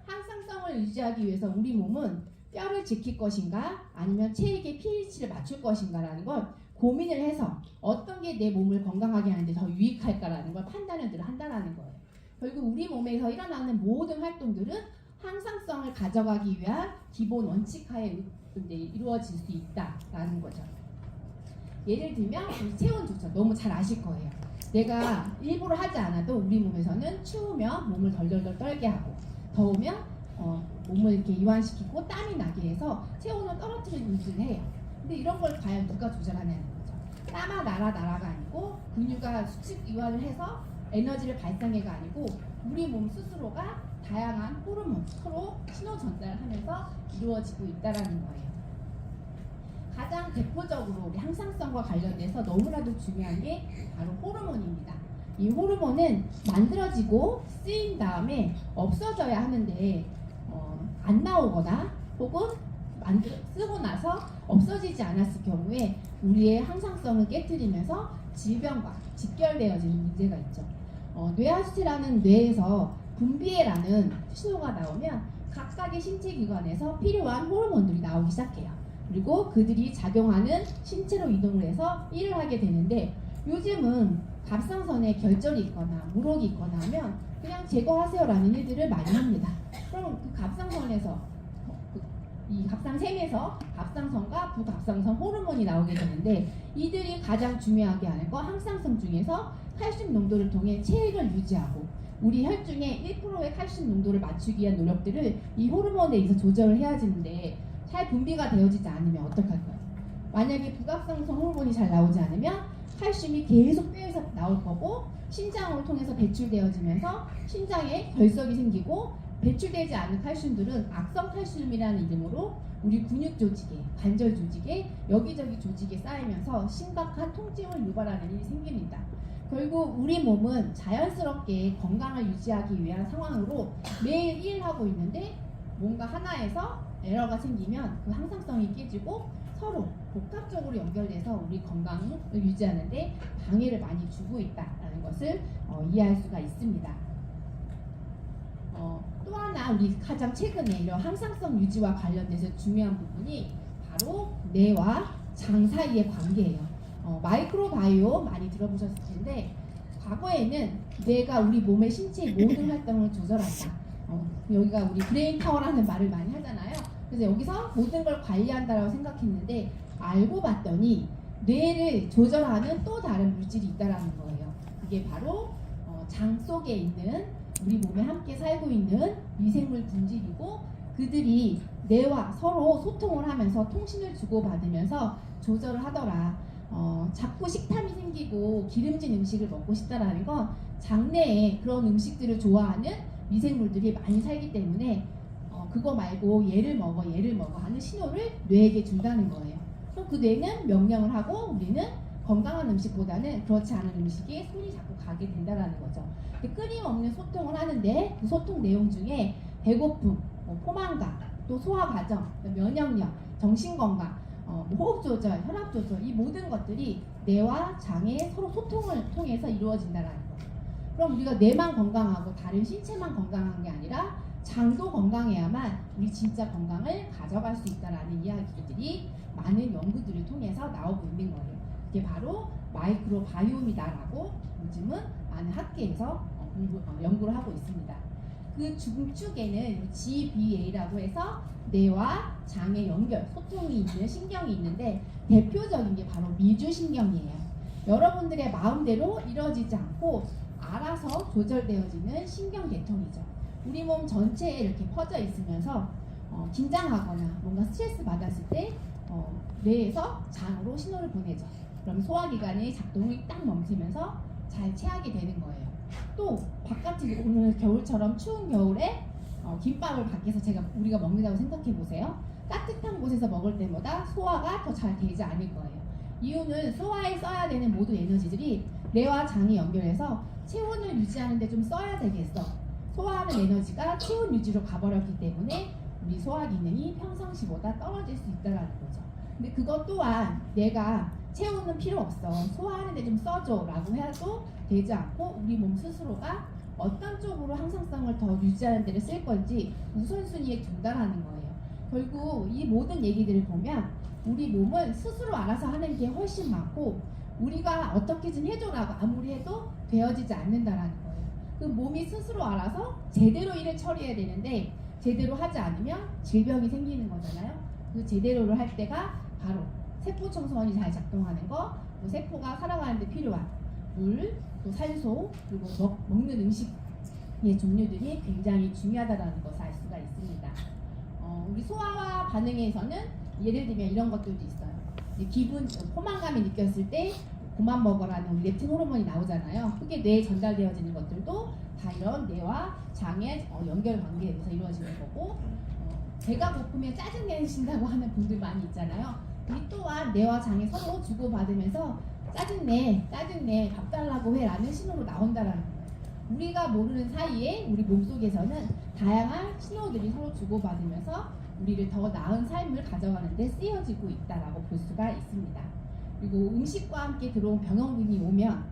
항상성을 유지하기 위해서 우리 몸은 뼈를 지킬 것인가 아니면 체액의 pH를 맞출 것인가라는 걸 고민을 해서 어떤 게 내 몸을 건강하게 하는데 더 유익할까라는 걸 판단을 한다는 거예요. 결국 우리 몸에서 일어나는 모든 활동들은 항상성을 가져가기 위한 기본 원칙하에 이루어질 수 있다라는 거죠. 예를 들면 체온 조절 너무 잘 아실 거예요. 내가 일부러 하지 않아도 우리 몸에서는 추우면 몸을 덜덜덜 떨게 하고 더우면 몸을 이렇게 이완시키고 땀이 나게 해서 체온을 떨어뜨리는 일을 해요. 근데 이런 걸 과연 누가 조절하냐는 거죠. 땀아 나라가 아니고 근육과 수축 이완을 해서 에너지를 발산해가 아니고 우리 몸 스스로가 다양한 호르몬 서로 신호 전달을 하면서 이루어지고 있다라는 거예요. 가장 대표적으로 우리 항상성과 관련돼서 너무나도 중요한 게 바로 호르몬입니다. 이 호르몬은 만들어지고 쓰인 다음에 없어져야 하는데 안 나오거나 혹은 쓰고 나서 없어지지 않았을 경우에 우리의 항상성을 깨뜨리면서 질병과 직결되어지는 문제가 있죠. 뇌하수체라는 뇌에서 분비해라는 신호가 나오면 각각의 신체 기관에서 필요한 호르몬들이 나오기 시작해요. 그리고 그들이 작용하는 신체로 이동을 해서 일을 하게 되는데 요즘은 갑상선에 결절이 있거나 물혹이 있거나 하면 그냥 제거하세요라는 일들을 많이 합니다. 그럼 그 갑상선에서 이 갑상샘에서 갑상선과 부갑상선 호르몬이 나오게 되는데 이들이 가장 중요하게 하는 거 항상성 중에서 칼슘 농도를 통해 체액을 유지하고 우리 혈중에 1%의 칼슘 농도를 맞추기 위한 노력들을 이 호르몬에 의해서 조절을 해야지는데 잘 분비가 되어지지 않으면 어떡할까요? 만약에 부갑상선 호르몬이 잘 나오지 않으면 칼슘이 계속 뼈에서 나올 거고 신장을 통해서 배출되어지면서 신장에 결석이 생기고 배출되지 않은 칼슘들은 악성 칼슘이라는 이름으로 우리 근육 조직에, 관절 조직에, 여기저기 조직에 쌓이면서 심각한 통증을 유발하는 일이 생깁니다. 결국 우리 몸은 자연스럽게 건강을 유지하기 위한 상황으로 매일 일을 하고 있는데 뭔가 하나에서 에러가 생기면 그 항상성이 깨지고 서로 복합적으로 연결돼서 우리 건강을 유지하는데 방해를 많이 주고 있다는 것을 이해할 수가 있습니다. 또 하나 우리 가장 최근에 이런 항상성 유지와 관련돼서 중요한 부분이 바로 뇌와 장 사이의 관계예요. 마이크로바이옴 많이 들어보셨을 텐데 과거에는 뇌가 우리 몸의 신체의 모든 활동을 조절한다. 여기가 우리 브레인 파워라는 말을 많이 하잖아요. 그래서 여기서 모든 걸 관리한다라고 생각했는데 알고 봤더니 뇌를 조절하는 또 다른 물질이 있다라는 거예요. 그게 바로 장 속에 있는 우리 몸에 함께 살고 있는 미생물 분질이고 그들이 뇌와 서로 소통을 하면서 통신을 주고받으면서 조절을 하더라. 자꾸 식탐이 생기고 기름진 음식을 먹고 싶다라는 건 장내에 그런 음식들을 좋아하는 미생물들이 많이 살기 때문에 그거 말고 얘를 먹어 하는 신호를 뇌에게 준다는 거예요. 그럼 그 뇌는 명령을 하고 우리는 건강한 음식보다는 그렇지 않은 음식에 손이 자꾸 가게 된다는 거죠. 끊임없는 소통을 하는데 그 소통 내용 중에 배고픔, 포만감, 또 소화 과정, 면역력, 정신건강, 호흡 조절, 혈압 조절 이 모든 것들이 뇌와 장의 서로 소통을 통해서 이루어진다는 거죠. 그럼 우리가 뇌만 건강하고 다른 신체만 건강한 게 아니라 장도 건강해야만 우리 진짜 건강을 가져갈 수 있다라는 이야기들이 많은 연구들을 통해서 나오고 있는 거예요. 이게 바로 마이크로바이옴이다라고 요즘은 많은 학계에서 연구를 하고 있습니다. 그 중축에는 GBA라고 해서 뇌와 장의 연결, 소통이 있는 신경이 있는데 대표적인 게 바로 미주신경이에요. 여러분들의 마음대로 이루어지지 않고 알아서 조절되어지는 신경계통이죠. 우리 몸 전체에 이렇게 퍼져 있으면서 긴장하거나 뭔가 스트레스 받았을 때 뇌에서 장으로 신호를 보내죠. 그럼 소화기관의 작동이 딱 멈추면서 잘 체하게 되는 거예요. 또 바깥이 오늘 겨울처럼 추운 겨울에 김밥을 밖에서 우리가 먹는다고 생각해 보세요. 따뜻한 곳에서 먹을 때보다 소화가 더 잘 되지 않을 거예요. 이유는 소화에 써야 되는 모든 에너지들이 뇌와 장이 연결해서 체온을 유지하는 데 좀 써야 되겠어. 소화하는 에너지가 체온 유지로 가버렸기 때문에 우리 소화 기능이 평상시보다 떨어질 수 있다는 거죠. 근데 그것 또한 내가 체온은 필요 없어, 소화하는 데 좀 써줘 라고 해도 되지 않고 우리 몸 스스로가 어떤 쪽으로 항상성을 더 유지하는 데를 쓸 건지 우선순위에 둔다라는 거예요. 결국 이 모든 얘기들을 보면 우리 몸은 스스로 알아서 하는 게 훨씬 많고 우리가 어떻게 좀 해줘라고 아무리 해도 되어지지 않는다라는 거예요. 그 몸이 스스로 알아서 제대로 일을 처리해야 되는데 제대로 하지 않으면 질병이 생기는 거잖아요. 그 제대로를 할 때가 바로 세포 청소원이 잘 작동하는 거, 또 세포가 살아가는 데 필요한 물, 또 산소, 그리고 먹는 음식의 종류들이 굉장히 중요하다는 것을 알 수가 있습니다. 우리 소화와 반응에서는 예를 들면 이런 것들도 있어요. 기분, 포만감이 느꼈을 때 그만 먹어라는 우리 렙틴 호르몬이 나오잖아요. 그게 뇌에 전달되어지는 것들도 다 이런 뇌와 장의 연결 관계에서 이루어지는 거고, 배가 고프면 짜증 내신다고 하는 분들 많이 있잖아요. 이 또한 뇌와 장이 서로 주고받으면서 짜증내 밥 달라고 해 라는 신호로 나온다라는 거예요. 우리가 모르는 사이에 우리 몸속에서는 다양한 신호들이 서로 주고받으면서 우리를 더 나은 삶을 가져가는 데 쓰여지고 있다라고 볼 수가 있습니다. 그리고 음식과 함께 들어온 병원균이 오면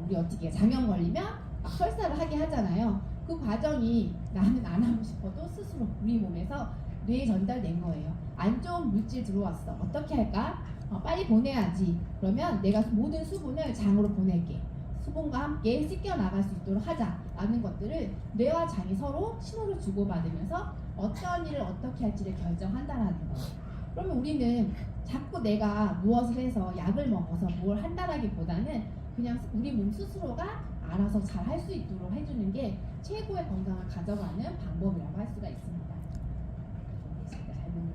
우리 어떻게 장염 걸리면 막 설사를 하게 하잖아요. 그 과정이 나는 안 하고 싶어도 스스로 우리 몸에서 뇌에 전달된 거예요. 안 좋은 물질 들어왔어. 어떻게 할까? 빨리 보내야지. 그러면 내가 모든 수분을 장으로 보낼게. 수분과 함께 씻겨 나갈 수 있도록 하자라는 것들을 뇌와 장이 서로 신호를 주고받으면서 어떤 일을 어떻게 할지를 결정한다라는 거예요. 그러면 우리는 자꾸 내가 무엇을 해서 약을 먹어서 뭘 한다라기보다는 그냥 우리 몸 스스로가 알아서 잘 할 수 있도록 해주는 게 최고의 건강을 가져가는 방법이라고 할 수가 있습니다. 제가 잘 먹는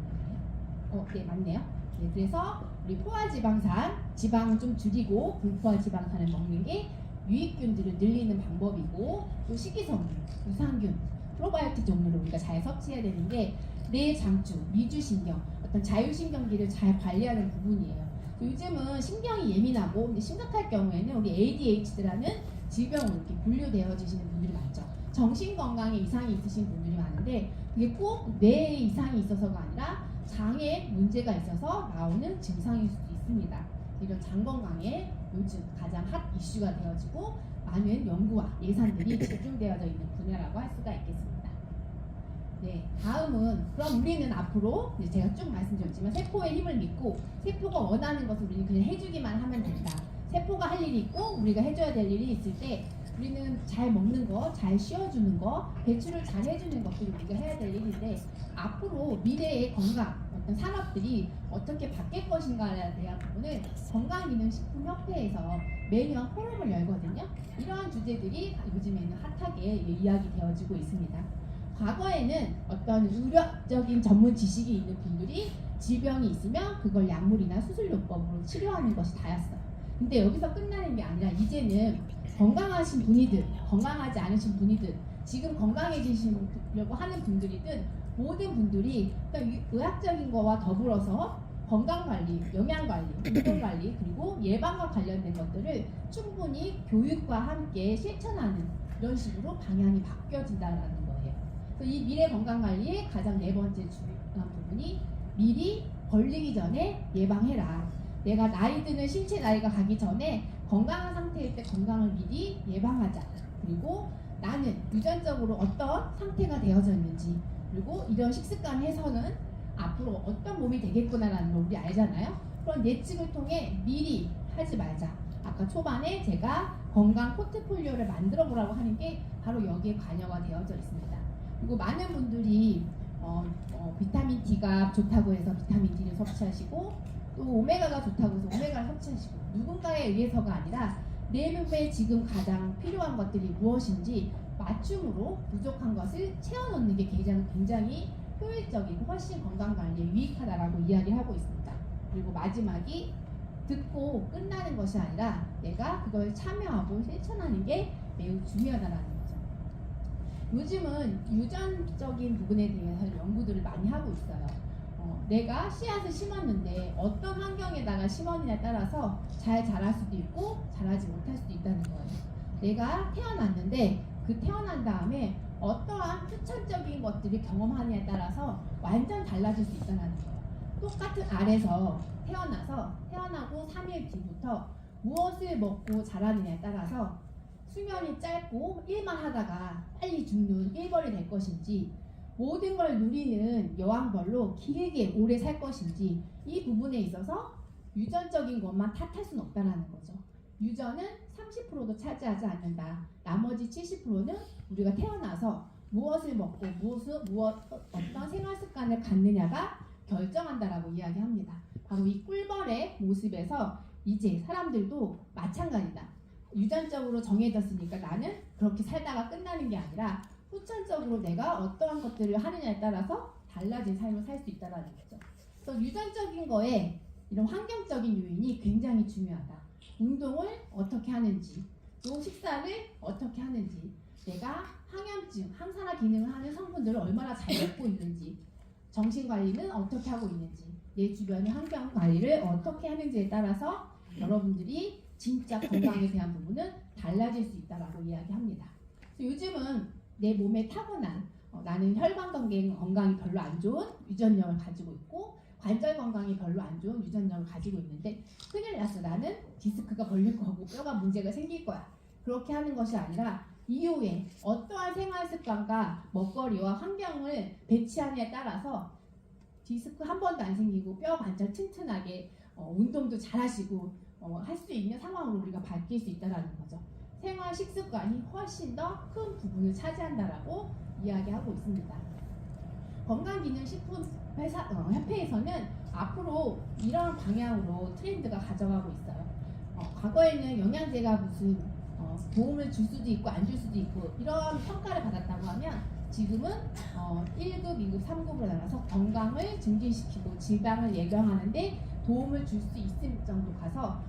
거예요? 네, 맞네요. 네, 그래서 우리 포화지방산, 지방을 좀 줄이고 불포화지방산을 먹는 게 유익균들을 늘리는 방법이고, 또 식이섬유, 유산균, 프로바이오틱 종류를 우리가 잘 섭취해야 되는 게 뇌 장주, 미주신경, 어떤 자율신경기를 잘 관리하는 부분이에요. 요즘은 신경이 예민하고 심각할 경우에는 우리 ADHD라는 질병으로 이렇게 분류되어지시는 분들이 많죠. 정신건강에 이상이 있으신 분들이 많은데 그게 꼭 뇌에 이상이 있어서가 아니라 장에 문제가 있어서 나오는 증상일 수도 있습니다. 이런 장 건강에 요즘 가장 핫 이슈가 되어지고 많은 연구와 예산들이 집중되어져 있는 분야라고 할 수가 있겠습니다. 네, 다음은 그럼 우리는 앞으로 제가 쭉 말씀드렸지만 세포의 힘을 믿고 세포가 원하는 것을 우리는 그냥 해주기만 하면 된다. 세포가 할 일이 있고 우리가 해줘야 될 일이 있을 때 우리는 잘 먹는 거, 잘 쉬어주는 거, 배출을 잘 해주는 것들이 우리가 해야 될 일인데 앞으로 미래의 건강, 어떤 산업들이 어떻게 바뀔 것인가에 대한 부분을 건강기능식품협회에서 매년 포럼을 열거든요. 이러한 주제들이 요즘에는 핫하게 이야기 되어지고 있습니다. 과거에는 어떤 의료적인 전문 지식이 있는 분들이 질병이 있으면 그걸 약물이나 수술요법으로 치료하는 것이 다였어요. 근데 여기서 끝나는 게 아니라 이제는 건강하신 분이든 건강하지 않으신 분이든 지금 건강해지시려고 하는 분들이든 모든 분들이 의학적인 거와 더불어서 건강관리, 영양관리, 운동관리 그리고 예방과 관련된 것들을 충분히 교육과 함께 실천하는 이런 식으로 방향이 바뀌어진다는 거예요. 그래서 이 미래 건강관리의 가장 네 번째 중요한 부분이 미리 걸리기 전에 예방해라. 내가 나이 드는 신체 나이가 가기 전에 건강한 상태일 때 건강을 미리 예방하자. 그리고 나는 유전적으로 어떤 상태가 되어져 있는지 그리고 이런 식습관 해서는 앞으로 어떤 몸이 되겠구나라는 걸 우리 알잖아요. 그런 예측을 통해 미리 하지 말자. 아까 초반에 제가 건강 포트폴리오를 만들어 보라고 하는 게 바로 여기에 관여가 되어져 있습니다. 그리고 많은 분들이 비타민 D가 좋다고 해서 비타민 D를 섭취하시고 또 오메가가 좋다고 해서 오메가를 섭취하시고 누군가에 의해서가 아니라 내 몸에 지금 가장 필요한 것들이 무엇인지 맞춤으로 부족한 것을 채워넣는 게 굉장히 효율적이고 훨씬 건강관리에 유익하다라고 이야기를 하고 있습니다. 그리고 마지막이 듣고 끝나는 것이 아니라 내가 그걸 참여하고 실천하는 게 매우 중요하다는 거죠. 요즘은 유전적인 부분에 대해서 연구들을 많이 하고 있어요. 내가 씨앗을 심었는데 어떤 환경에다가 심었느냐에 따라서 잘 자랄 수도 있고 자라지 못할 수도 있다는 거예요. 내가 태어났는데 그 태어난 다음에 어떠한 후천적인 것들이 경험하느냐에 따라서 완전 달라질 수 있다는 거예요. 똑같은 알에서 태어나고 3일 뒤부터 무엇을 먹고 자라느냐에 따라서 수명이 짧고 일만 하다가 빨리 죽는 일벌이 될 것인지 모든 걸 누리는 여왕벌로 길게 오래 살 것인지 이 부분에 있어서 유전적인 것만 탓할 수는 없다는 거죠. 유전은 30%도 차지하지 않는다. 나머지 70%는 우리가 태어나서 무엇을 먹고 어떤 생활 습관을 갖느냐가 결정한다라고 이야기합니다. 바로 이 꿀벌의 모습에서 이제 사람들도 마찬가지다. 유전적으로 정해졌으니까 나는 그렇게 살다가 끝나는 게 아니라 후천적으로 내가 어떠한 것들을 하느냐에 따라서 달라진 삶을 살 수 있다는 거죠. 그래서 유전적인 거에 이런 환경적인 요인이 굉장히 중요하다. 운동을 어떻게 하는지, 또 식사를 어떻게 하는지, 내가 항염증, 항산화 기능을 하는 성분들을 얼마나 잘 먹고 있는지, 정신관리는 어떻게 하고 있는지, 내 주변의 환경 관리를 어떻게 하는지에 따라서 여러분들이 진짜 건강에 대한 부분은 달라질 수 있다라고 이야기합니다. 요즘은 내 몸에 타고난 나는 혈관 건강이 별로 안 좋은 유전력을 가지고 있고 관절 건강이 별로 안 좋은 유전력을 가지고 있는데 큰일 났어. 나는 디스크가 걸릴 거고 뼈가 문제가 생길 거야. 그렇게 하는 것이 아니라 이후에 어떠한 생활 습관과 먹거리와 환경을 배치하느냐에 따라서 디스크 한 번도 안 생기고 뼈 관절 튼튼하게 운동도 잘 하시고 할 수 있는 상황으로 우리가 바뀔 수 있다는 거죠. 생활 식습관이 훨씬 더 큰 부분을 차지한다라고 이야기하고 있습니다. 건강기능식품 협회에서는 앞으로 이런 방향으로 트렌드가 가져가고 있어요. 과거에는 영양제가 무슨 도움을 줄 수도 있고 안 줄 수도 있고 이런 평가를 받았다고 하면 지금은 1급, 2급, 3급으로 나눠서 건강을 증진시키고 질병을 예방하는데 도움을 줄 수 있을 정도 가서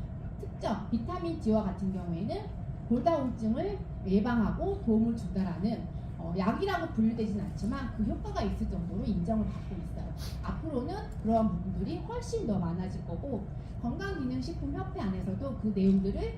특정 비타민 D와 같은 경우에는 골다공증을 예방하고 도움을 준다라는 약이라고 분류되지는 않지만 그 효과가 있을 정도로 인정을 받고 있어요. 앞으로는 그러한 부분들이 훨씬 더 많아질 거고 건강기능식품협회 안에서도 그 내용들을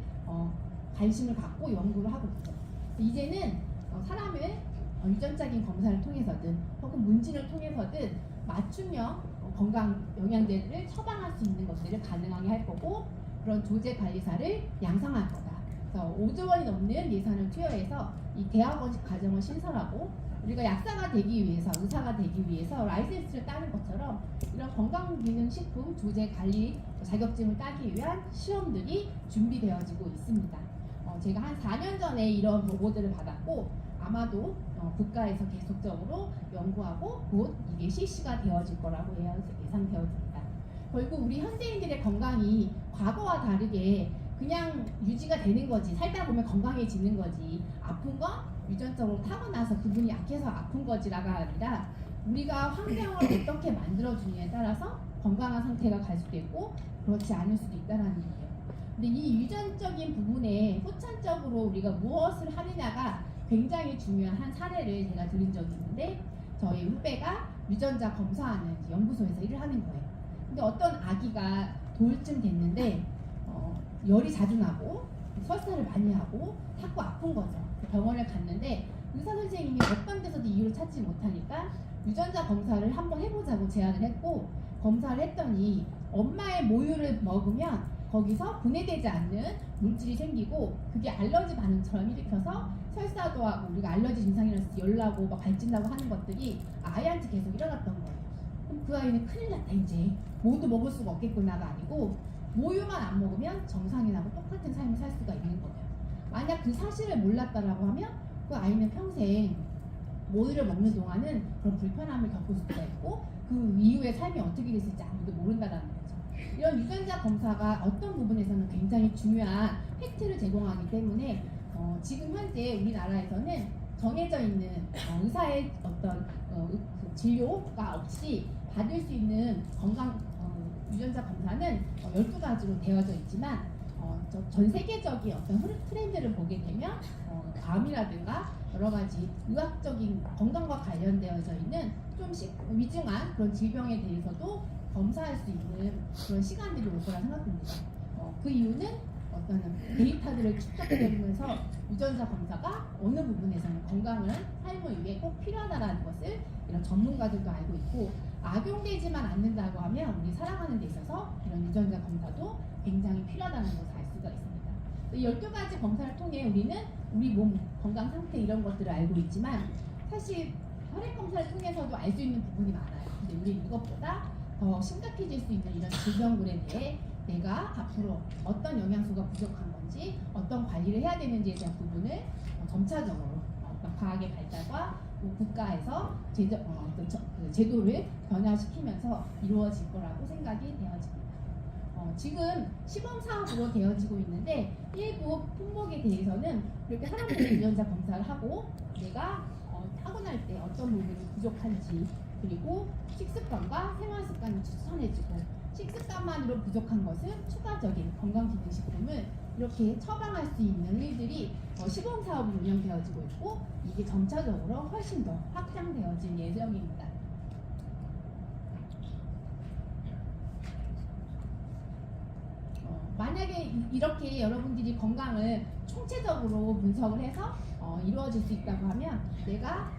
관심을 갖고 연구를 하고 있죠. 이제는 사람을 유전적인 검사를 통해서든 혹은 문진을 통해서든 맞춤형 건강 영양제를 처방할 수 있는 것들을 가능하게 할 거고 그런 조제 관리사를 양성할 거다. 그래서 5조 원이 넘는 예산을 투여해서 이 대학원 과정을 신설하고 우리가 약사가 되기 위해서 의사가 되기 위해서 라이센스를 따는 것처럼 이런 건강기능식품 조제 관리 자격증을 따기 위한 시험들이 준비되어지고 있습니다. 제가 한 4년 전에 이런 보고들을 받았고 아마도 국가에서 계속적으로 연구하고 곧 이게 실시가 되어질 거라고 예상되어집니다. 결국 우리 현대인들의 건강이 과거와 다르게 그냥 유지가 되는 거지 살다 보면 건강해지는 거지 아픈 건 유전적으로 타고나서 그분이 약해서 아픈 거지라가 아니라 우리가 환경을 어떻게 만들어주느냐에 따라서 건강한 상태가 갈 수도 있고 그렇지 않을 수도 있다는 거예요. 근데 이 유전적인 부분에 후천적으로 우리가 무엇을 하느냐가 굉장히 중요한 한 사례를 제가 들은 적이 있는데 저희 후배가 유전자 검사하는 연구소에서 일을 하는 거예요. 근데 어떤 아기가 돌쯤 됐는데 열이 자주 나고 설사를 많이 하고 자꾸 아픈 거죠. 병원을 갔는데 의사 선생님이 어떤 데서도 이유를 찾지 못하니까 유전자 검사를 한번 해보자고 제안을 했고 검사를 했더니 엄마의 모유를 먹으면 거기서 분해되지 않는 물질이 생기고 그게 알러지 반응처럼 일으켜서 설사도 하고 우리가 알러지 증상이라서 열나고 막 발진나고 하는 것들이 아이한테 계속 일어났던 거예요. 그럼 그 아이는 큰일 났다 이제 모두 먹을 수가 없겠구나가 아니고 모유만 안 먹으면 정상인하고 똑같은 삶을 살 수가 있는 거예요. 만약 그 사실을 몰랐다라고 하면 그 아이는 평생 모유를 먹는 동안은 그런 불편함을 겪을 수가 있고 그 이후의 삶이 어떻게 됐을지 아무도 모른다라는 거죠. 이런 유전자 검사가 어떤 부분에서는 굉장히 중요한 팩트를 제공하기 때문에 지금 현재 우리나라에서는 정해져 있는 의사의 어떤 그 진료가 없이 받을 수 있는 건강 유전자 검사는 12가지로 되어져 있지만 전 세계적인 어떤 트렌드를 보게 되면 암이라든가 여러 가지 의학적인 건강과 관련되어져 있는 좀 위중한 그런 질병에 대해서도 검사할 수 있는 그런 시간들이 올 거라 생각합니다. 그 이유는 어떤 데이터들을 축적되면서 유전자 검사가 어느 부분에서는 건강을 삶을 위해 꼭 필요하다는 것을 이런 전문가들도 알고 있고 악용되지만 않는다고 하면 우리 살아가는 데 있어서 이런 유전자 검사도 굉장히 필요하다는 것을 알 수가 있습니다. 12가지 검사를 통해 우리는 우리 몸 건강 상태 이런 것들을 알고 있지만 사실 혈액 검사를 통해서도 알 수 있는 부분이 많아요. 근데 우리는 이것보다 더 심각해질 수 있는 이런 질병들에 대해 내가 앞으로 어떤 영양소가 부족한 건지 어떤 관리를 해야 되는지에 대한 부분을 점차적으로 어떤 과학의 발달과 국가에서 제도를 변화시키면서 이루어질 거라고 생각이 되어집니다. 지금 시범 사업으로 되어지고 있는데 일부 품목에 대해서는 이렇게 사람들이 유전자 검사를 하고 내가 타고날 때 어떤 부분이 부족한지 그리고 식습관과 생활습관을 추천해주고 식습관만으로 부족한 것은 추가적인 건강기능식품을 이렇게 처방할 수 있는 일들이 시범 사업으로 운영되어지고 있고 이게 점차적으로 훨씬 더 확장되어질 예정입니다. 만약에 이렇게 여러분들이 건강을 총체적으로 분석을 해서 이루어질 수 있다고 하면 내가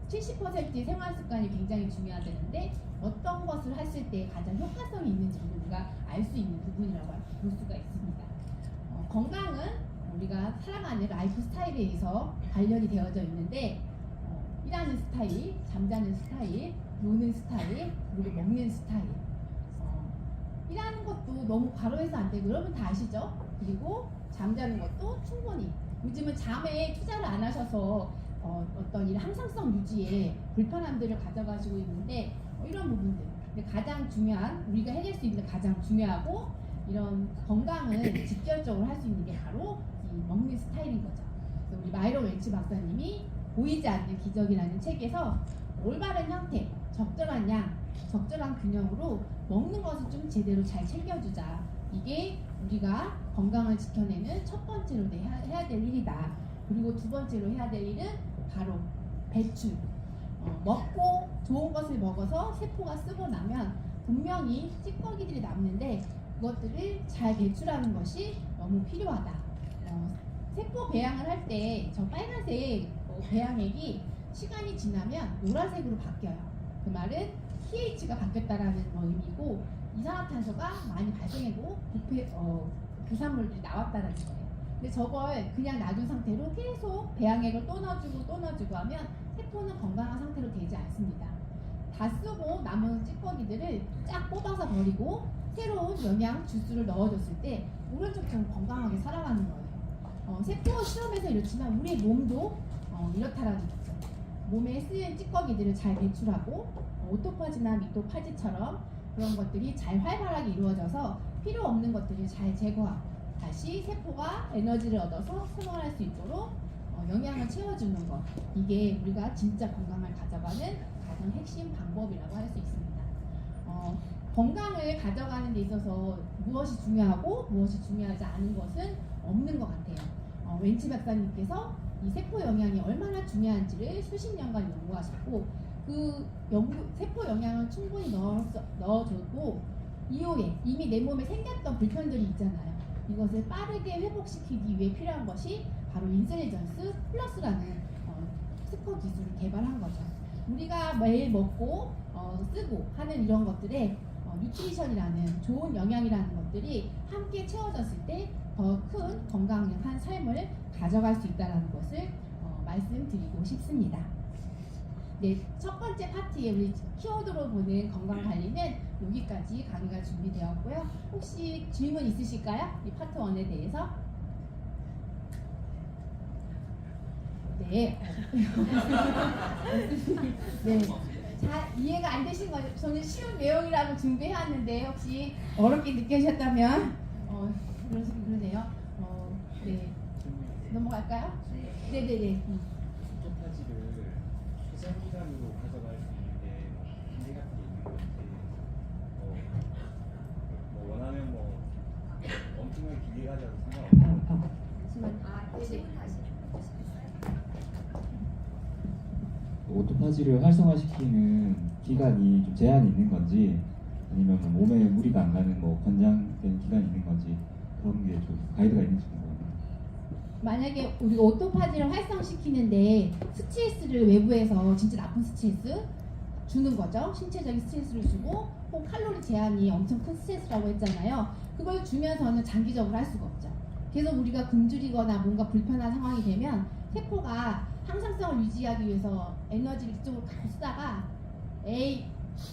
70%의 생활습관이 굉장히 중요하다는데 어떤 것을 했을 때 가장 효과성이 있는지를 우리가 알 수 있는 부분이라고 볼 수가 있습니다. 건강은 우리가 살아가는 라이프 스타일에 의해서 관련이 되어져 있는데 일하는 스타일, 잠자는 스타일, 노는 스타일, 그리고 먹는 스타일 일하는 것도 너무 과로해서 안 되고 여러분 다 아시죠? 그리고 잠자는 것도 충분히 요즘은 잠에 투자를 안 하셔서 어떤 일 항상성 유지에 불편함들을 가져가시고 있는데 이런 부분들 근데 가장 중요한 우리가 해낼 수 있는 가장 중요하고 이런 건강을 직결적으로 할 수 있는 게 바로 이 먹는 스타일인 거죠. 그래서 우리 마이로 웰치 박사님이 보이지 않는 기적이라는 책에서 올바른 형태, 적절한 양, 적절한 균형으로 먹는 것을 좀 제대로 잘 챙겨주자. 이게 우리가 건강을 지켜내는 첫 번째로 해야 될 일이다. 그리고 두 번째로 해야 될 일은 바로 배출. 먹고 좋은 것을 먹어서 세포가 쓰고 나면 분명히 찌꺼기들이 남는데 그것들을 잘 배출하는 것이 너무 필요하다. 세포 배양을 할 때 저 빨간색 배양액이 시간이 지나면 노란색으로 바뀌어요. 그 말은 pH가 바뀌었다라는 의미고 이산화탄소가 많이 발생하고 부산물들이 나왔다는 거예요. 근데 저걸 그냥 놔둔 상태로 계속 배양액을 또 넣어주고 하면 세포는 건강한 상태로 되지 않습니다. 다 쓰고 남은 찌꺼기들을 쫙 뽑아서 버리고 새로운 영양 주스를 넣어줬을 때 오른쪽처럼 건강하게 살아가는 거예요. 세포 실험에서 이렇지만 우리의 몸도 이렇다라는 거죠. 몸에 쓰인 찌꺼기들을 잘 배출하고 오토파지나 미토파지처럼 그런 것들이 잘 활발하게 이루어져서 필요 없는 것들을 잘 제거하고 다시 세포가 에너지를 얻어서 생활할 수 있도록 영양을 채워주는 것 이게 우리가 진짜 건강을 가져가는 가장 핵심 방법이라고 할 수 있습니다. 건강을 가져가는 데 있어서 무엇이 중요하고 무엇이 중요하지 않은 것은 없는 것 같아요. 웬치 박사님께서 이 세포 영양이 얼마나 중요한지를 수십 년간 연구하셨고 그 세포 영양을 충분히 넣어주고 이후에 이미 내 몸에 생겼던 불편들이 있잖아요. 이것을 빠르게 회복시키기 위해 필요한 것이 바로 인텔리전스 플러스라는 스포 기술을 개발한 거죠. 우리가 매일 먹고 쓰고 하는 이런 것들에 뉴트리션이라는 좋은 영양이라는 것들이 함께 채워졌을 때 더 큰 건강한 삶을 가져갈 수 있다는 것을 말씀드리고 싶습니다. 네, 첫 번째 파트에 우리 키워드로 보는 건강 관리는 여기까지 강의가 준비되었고요. 혹시 질문 있으실까요? 이 파트 1에 대해서? 네. 네. 잘 이해가 안 되신 거죠? 저는 쉬운 내용이라고 준비해왔는데 혹시 어렵게 느껴지셨다면 그러네요. 네. 넘어갈까요? 네네네. 오토파지를 최장기간으로 가져갈 수 있는 게 한계 같은 게 있는 건지, 원하면 엄청나게 길게 가져도 상관없고. 오토파지를 활성화시키는 기간이 좀 제한이 있는 건지, 아니면 몸에 무리가 안 가는 권장된 기간이 있는 건지, 그런 게 좀 가이드가 있는지 궁금해요. 만약에 우리가 오토파지를 활성시키는데 스트레스를 외부에서 진짜 나쁜 스트레스 주는 거죠. 신체적인 스트레스를 주고 혹 칼로리 제한이 엄청 큰 스트레스라고 했잖아요. 그걸 주면서는 장기적으로 할 수가 없죠. 계속 우리가 굶주리거나 뭔가 불편한 상황이 되면 세포가 항상성을 유지하기 위해서 에너지를 이쪽으로 가고 쓰다가 에이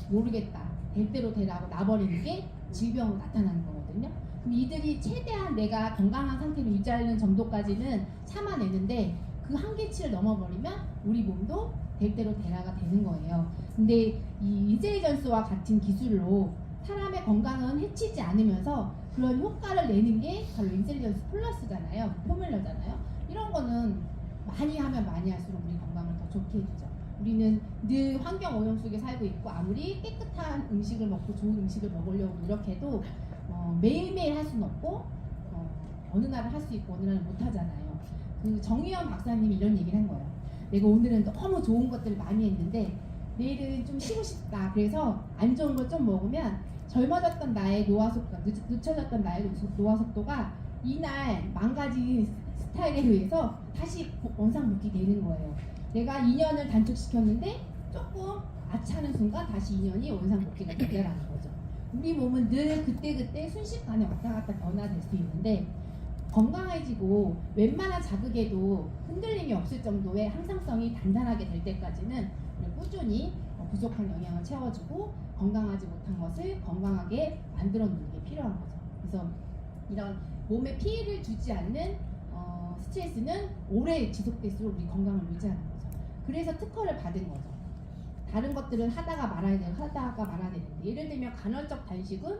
모르겠다 될 대로 되라고 놔버리는 게 질병으로 나타나는 거거든요. 그럼 이들이 최대한 내가 건강한 상태를 유지하는 정도까지는 참아내는데 그 한계치를 넘어버리면 우리 몸도 될 대로 되라가 되는 거예요. 근데 이 인셀리전스와 같은 기술로 사람의 건강은 해치지 않으면서 그런 효과를 내는 게 바로 인셀리전스 플러스잖아요. 포뮬러잖아요. 이런 거는 많이 하면 많이 할수록 우리 건강을 더 좋게 해주죠. 우리는 늘 환경 오염 속에 살고 있고 아무리 깨끗한 음식을 먹고 좋은 음식을 먹으려고 노력해도 매일매일 할 수는 없고 어느 날은 할 수 있고 어느 날은 못 하잖아요. 그 정의연 박사님이 이런 얘기를 한 거예요. 내가 오늘은 너무 좋은 것들을 많이 했는데 내일은 좀 쉬고 싶다. 그래서 안 좋은 걸 좀 먹으면 젊어졌던 나의 노화 속도, 늦춰졌던 나의 노화 속도가 이날 망가진 스타일에 의해서 다시 원상복귀 되는 거예요. 내가 2년을 단축시켰는데 조금 아차하는 순간 다시 2년이 원상복귀가 되더라는 거죠. 우리 몸은 늘 그때그때 순식간에 왔다 갔다 변화될 수 있는데 건강해지고 웬만한 자극에도 흔들림이 없을 정도의 항상성이 단단하게 될 때까지는 꾸준히 부족한 영양을 채워주고 건강하지 못한 것을 건강하게 만들어 놓는 게 필요한 거죠. 그래서 이런 몸에 피해를 주지 않는 스트레스는 오래 지속될수록 우리 건강을 유지하는 거죠. 그래서 특허를 받은 거죠. 다른 것들은 하다가 말아야 되고 하다가 말아야 되는데 예를 들면 간헐적 단식은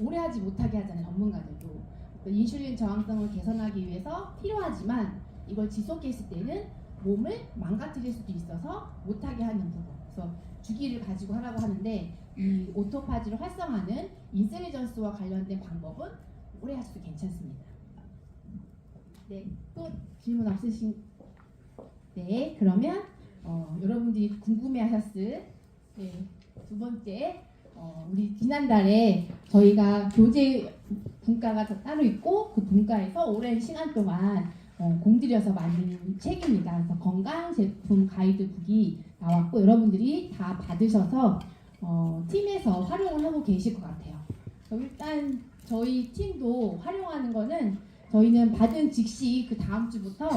오래 하지 못하게 하잖아요. 전문가들도. 인슐린 저항성을 개선하기 위해서 필요하지만 이걸 지속했을 때는 몸을 망가뜨릴 수도 있어서 못하게 하는 부분. 그래서 주기를 가지고 하라고 하는데 이 오토파지를 활성화하는 인셀리전스와 관련된 방법은 오래 할 수도 괜찮습니다. 네, 또 질문 없으신? 네, 그러면 여러분들이 궁금해하셨을 두 번째 우리 지난달에 저희가 교재 분과가 따로 있고 그 분과에서 오랜 시간 동안 공들여서 만든 책입니다. 그래서 건강 제품 가이드북이 나왔고 여러분들이 다 받으셔서 팀에서 활용을 하고 계실 것 같아요. 일단 저희 팀도 활용하는 거는 저희는 받은 즉시 그 다음 주부터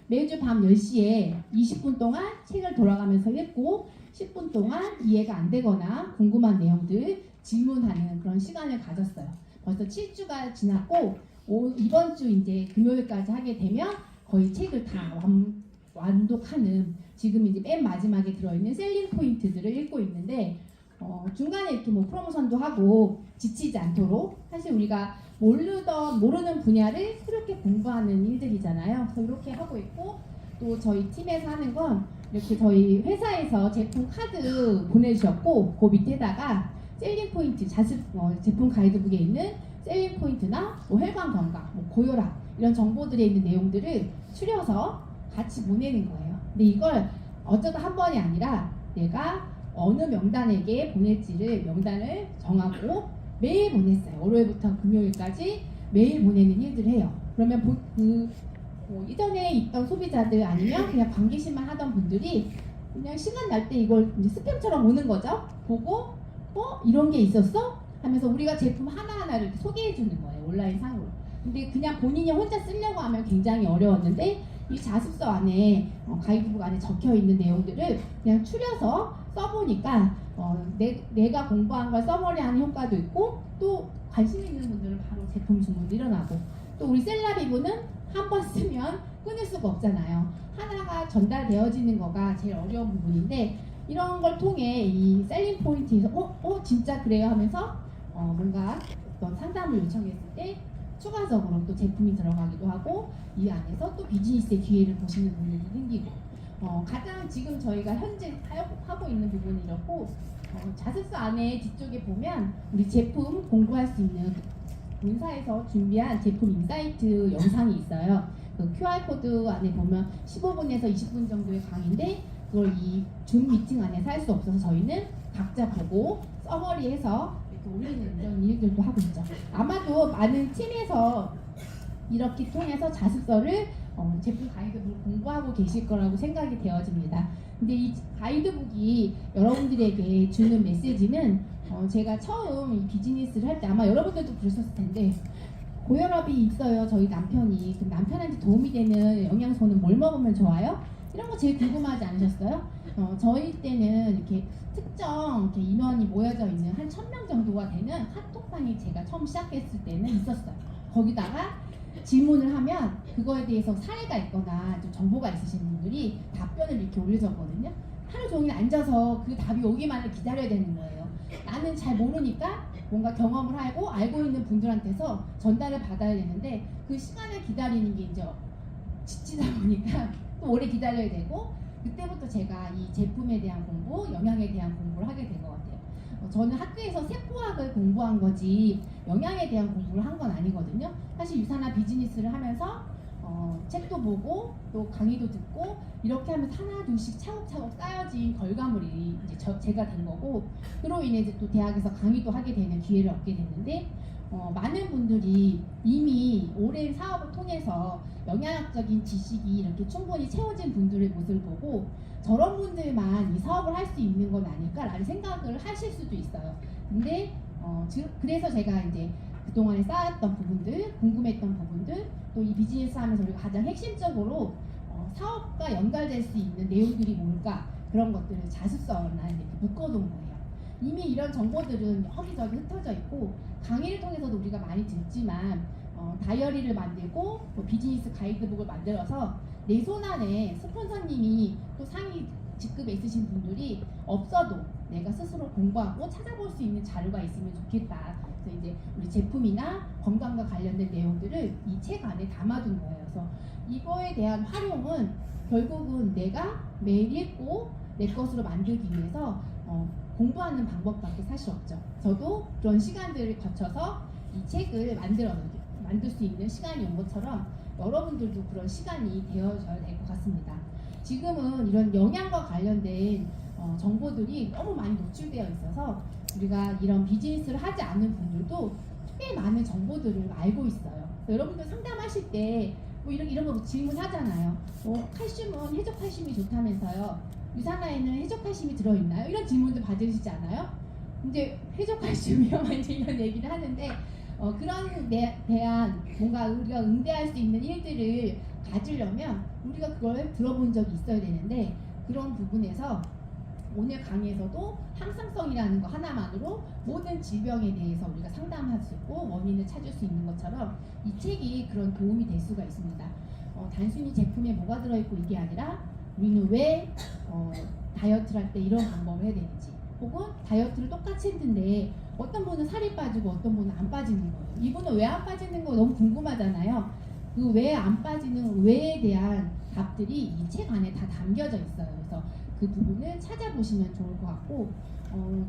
매주 밤 10시에 20분 동안 책을 돌아가면서 읽고 10분 동안 이해가 안 되거나 궁금한 내용들 질문하는 그런 시간을 가졌어요. 벌써 7주가 지났고 이번 주 이제 금요일까지 하게 되면 거의 책을 다 완독하는 지금 이제 맨 마지막에 들어있는 셀링 포인트들을 읽고 있는데 중간에 이렇게 프로모션도 하고 지치지 않도록 사실 우리가 모르는 분야를 새롭게 공부하는 일들이잖아요. 그래서 이렇게 하고 있고 또 저희 팀에서 하는 건 이렇게 저희 회사에서 제품 카드 보내주셨고 그 밑에다가 셀링 포인트 제품 가이드북에 있는 셀링 포인트나 혈관 건강, 고혈압 이런 정보들에 있는 내용들을 추려서 같이 보내는 거예요. 근데 이걸 어쩌다 한 번이 아니라 내가 어느 명단에게 보낼지를 명단을 정하고 매일 보냈어요. 월요일부터 금요일까지 매일 보내는 일들을 해요. 그러면 이전에 있던 소비자들 아니면 그냥 관계심만 하던 분들이 그냥 시간 날 때 이걸 이제 스팸처럼 오는 거죠. 보고 이런 게 있었어? 하면서 우리가 제품 하나하나를 이렇게 소개해 주는 거예요. 온라인 상으로. 근데 그냥 본인이 혼자 쓰려고 하면 굉장히 어려웠는데 이 자습서 안에 가이드북 안에 적혀 있는 내용들을 그냥 추려서 써보니까 내가 공부한 걸 써머리하는 효과도 있고 또 관심 있는 분들은 바로 제품 주문도 일어나고 또 우리 셀라비브는 한 번 쓰면 끊을 수가 없잖아요. 하나가 전달되어지는 거가 제일 어려운 부분인데 이런 걸 통해 이 셀링 포인트에서 진짜 그래요 하면서 뭔가 어떤 상담을 요청했을 때 추가적으로 또 제품이 들어가기도 하고 이 안에서 또 비즈니스의 기회를 보시는 분들도 생기고 가장 지금 저희가 현재 하고 있는 부분이 이렇고 자습서 안에 뒤쪽에 보면 우리 제품 공부할 수 있는 본사에서 준비한 제품 인사이트 영상이 있어요. 그 QR코드 안에 보면 15분에서 20분 정도의 강의인데 그걸 이 줌 미팅 안에서 할 수 없어서 저희는 각자 보고 서머리해서 이렇게 올리는 이런 일들도 하고 있죠. 아마도 많은 팀에서 이렇게 통해서 자습서를 제품 가이드북을 공부하고 계실 거라고 생각이 되어집니다. 근데 이 가이드북이 여러분들에게 주는 메시지는 제가 처음 이 비즈니스를 할 때 아마 여러분들도 그러셨을 텐데 고혈압이 있어요 저희 남편이. 그럼 남편한테 도움이 되는 영양소는 뭘 먹으면 좋아요? 이런 거 제일 궁금하지 않으셨어요? 저희 때는 이렇게 특정 이렇게 인원이 모여져 있는 한 1000명 정도가 되는 카톡방이 제가 처음 시작했을 때는 있었어요. 거기다가 질문을 하면 그거에 대해서 사례가 있거나 좀 정보가 있으신 분들이 답변을 이렇게 올려줬거든요. 하루 종일 앉아서 그 답이 오기만을 기다려야 되는 거예요. 나는 잘 모르니까 뭔가 경험을 하고 알고 있는 분들한테서 전달을 받아야 되는데 그 시간을 기다리는 게 이제 지치다 보니까 또 오래 기다려야 되고 그때부터 제가 이 제품에 대한 공부, 영양에 대한 공부를 하게 된 것 같아요. 저는 학교에서 세포학을 공부한 거지 영양에 대한 공부를 한 건 아니거든요. 사실 유산화 비즈니스를 하면서 책도 보고 또 강의도 듣고 이렇게 하면서 하나 둘씩 차곡차곡 쌓여진 결과물이 이제 제가 된 거고 그로 인해 이제 또 대학에서 강의도 하게 되는 기회를 얻게 됐는데 많은 분들이 이미 오랜 사업을 통해서 영양학적인 지식이 이렇게 충분히 채워진 분들의 모습을 보고 저런 분들만 이 사업을 할 수 있는 건 아닐까라는 생각을 하실 수도 있어요. 근데 그래서 제가 이제 그동안에 쌓았던 부분들, 궁금했던 부분들, 또 이 비즈니스 하면서 우리가 가장 핵심적으로 사업과 연결될 수 있는 내용들이 뭘까 그런 것들을 자습서나 이렇게 묶어둔 거예요. 이미 이런 정보들은 여기저기 흩어져 있고 강의를 통해서도 우리가 많이 듣지만 다이어리를 만들고 뭐 비즈니스 가이드북을 만들어서 내 손 안에 스폰서님이 또 상위 직급에 있으신 분들이 없어도 내가 스스로 공부하고 찾아볼 수 있는 자료가 있으면 좋겠다. 그래서 이제 우리 제품이나 건강과 관련된 내용들을 이 책 안에 담아둔 거예요. 그래서 이거에 대한 활용은 결국은 내가 매일 읽고 내 것으로 만들기 위해서 공부하는 방법밖에 사실 없죠. 저도 그런 시간들을 거쳐서 이 책을 만들 수 있는 시간이 온 것처럼 여러분들도 그런 시간이 되어져야 될 것 같습니다. 지금은 이런 영양과 관련된 정보들이 너무 많이 노출되어 있어서 우리가 이런 비즈니스를 하지 않는 분들도 꽤 많은 정보들을 알고 있어요. 여러분들 상담하실 때 뭐 이런 거 질문하잖아요. 칼슘은 해적칼슘이 좋다면서요. 유산화에는 해적칼슘이 들어있나요? 이런 질문도 받으시지 않아요? 근데 해적칼슘 위험한지 이런 얘기를 하는데 그런 대한 뭔가 우리가 응대할 수 있는 일들을 가지려면 우리가 그걸 들어본 적이 있어야 되는데 그런 부분에서 오늘 강의에서도 항상성이라는 거 하나만으로 모든 질병에 대해서 우리가 상담할 수 있고 원인을 찾을 수 있는 것처럼 이 책이 그런 도움이 될 수가 있습니다. 단순히 제품에 뭐가 들어있고 이게 아니라 우리는 왜 다이어트를 할 때 이런 방법을 해야 되는지 혹은 다이어트를 똑같이 했는데 어떤 분은 살이 빠지고 어떤 분은 안 빠지는 거예요. 이분은 왜 안 빠지는 거 너무 궁금하잖아요. 그 왜 안 빠지는 왜에 대한 답들이 이 책 안에 다 담겨져 있어요. 그래서 그 부분을 찾아보시면 좋을 것 같고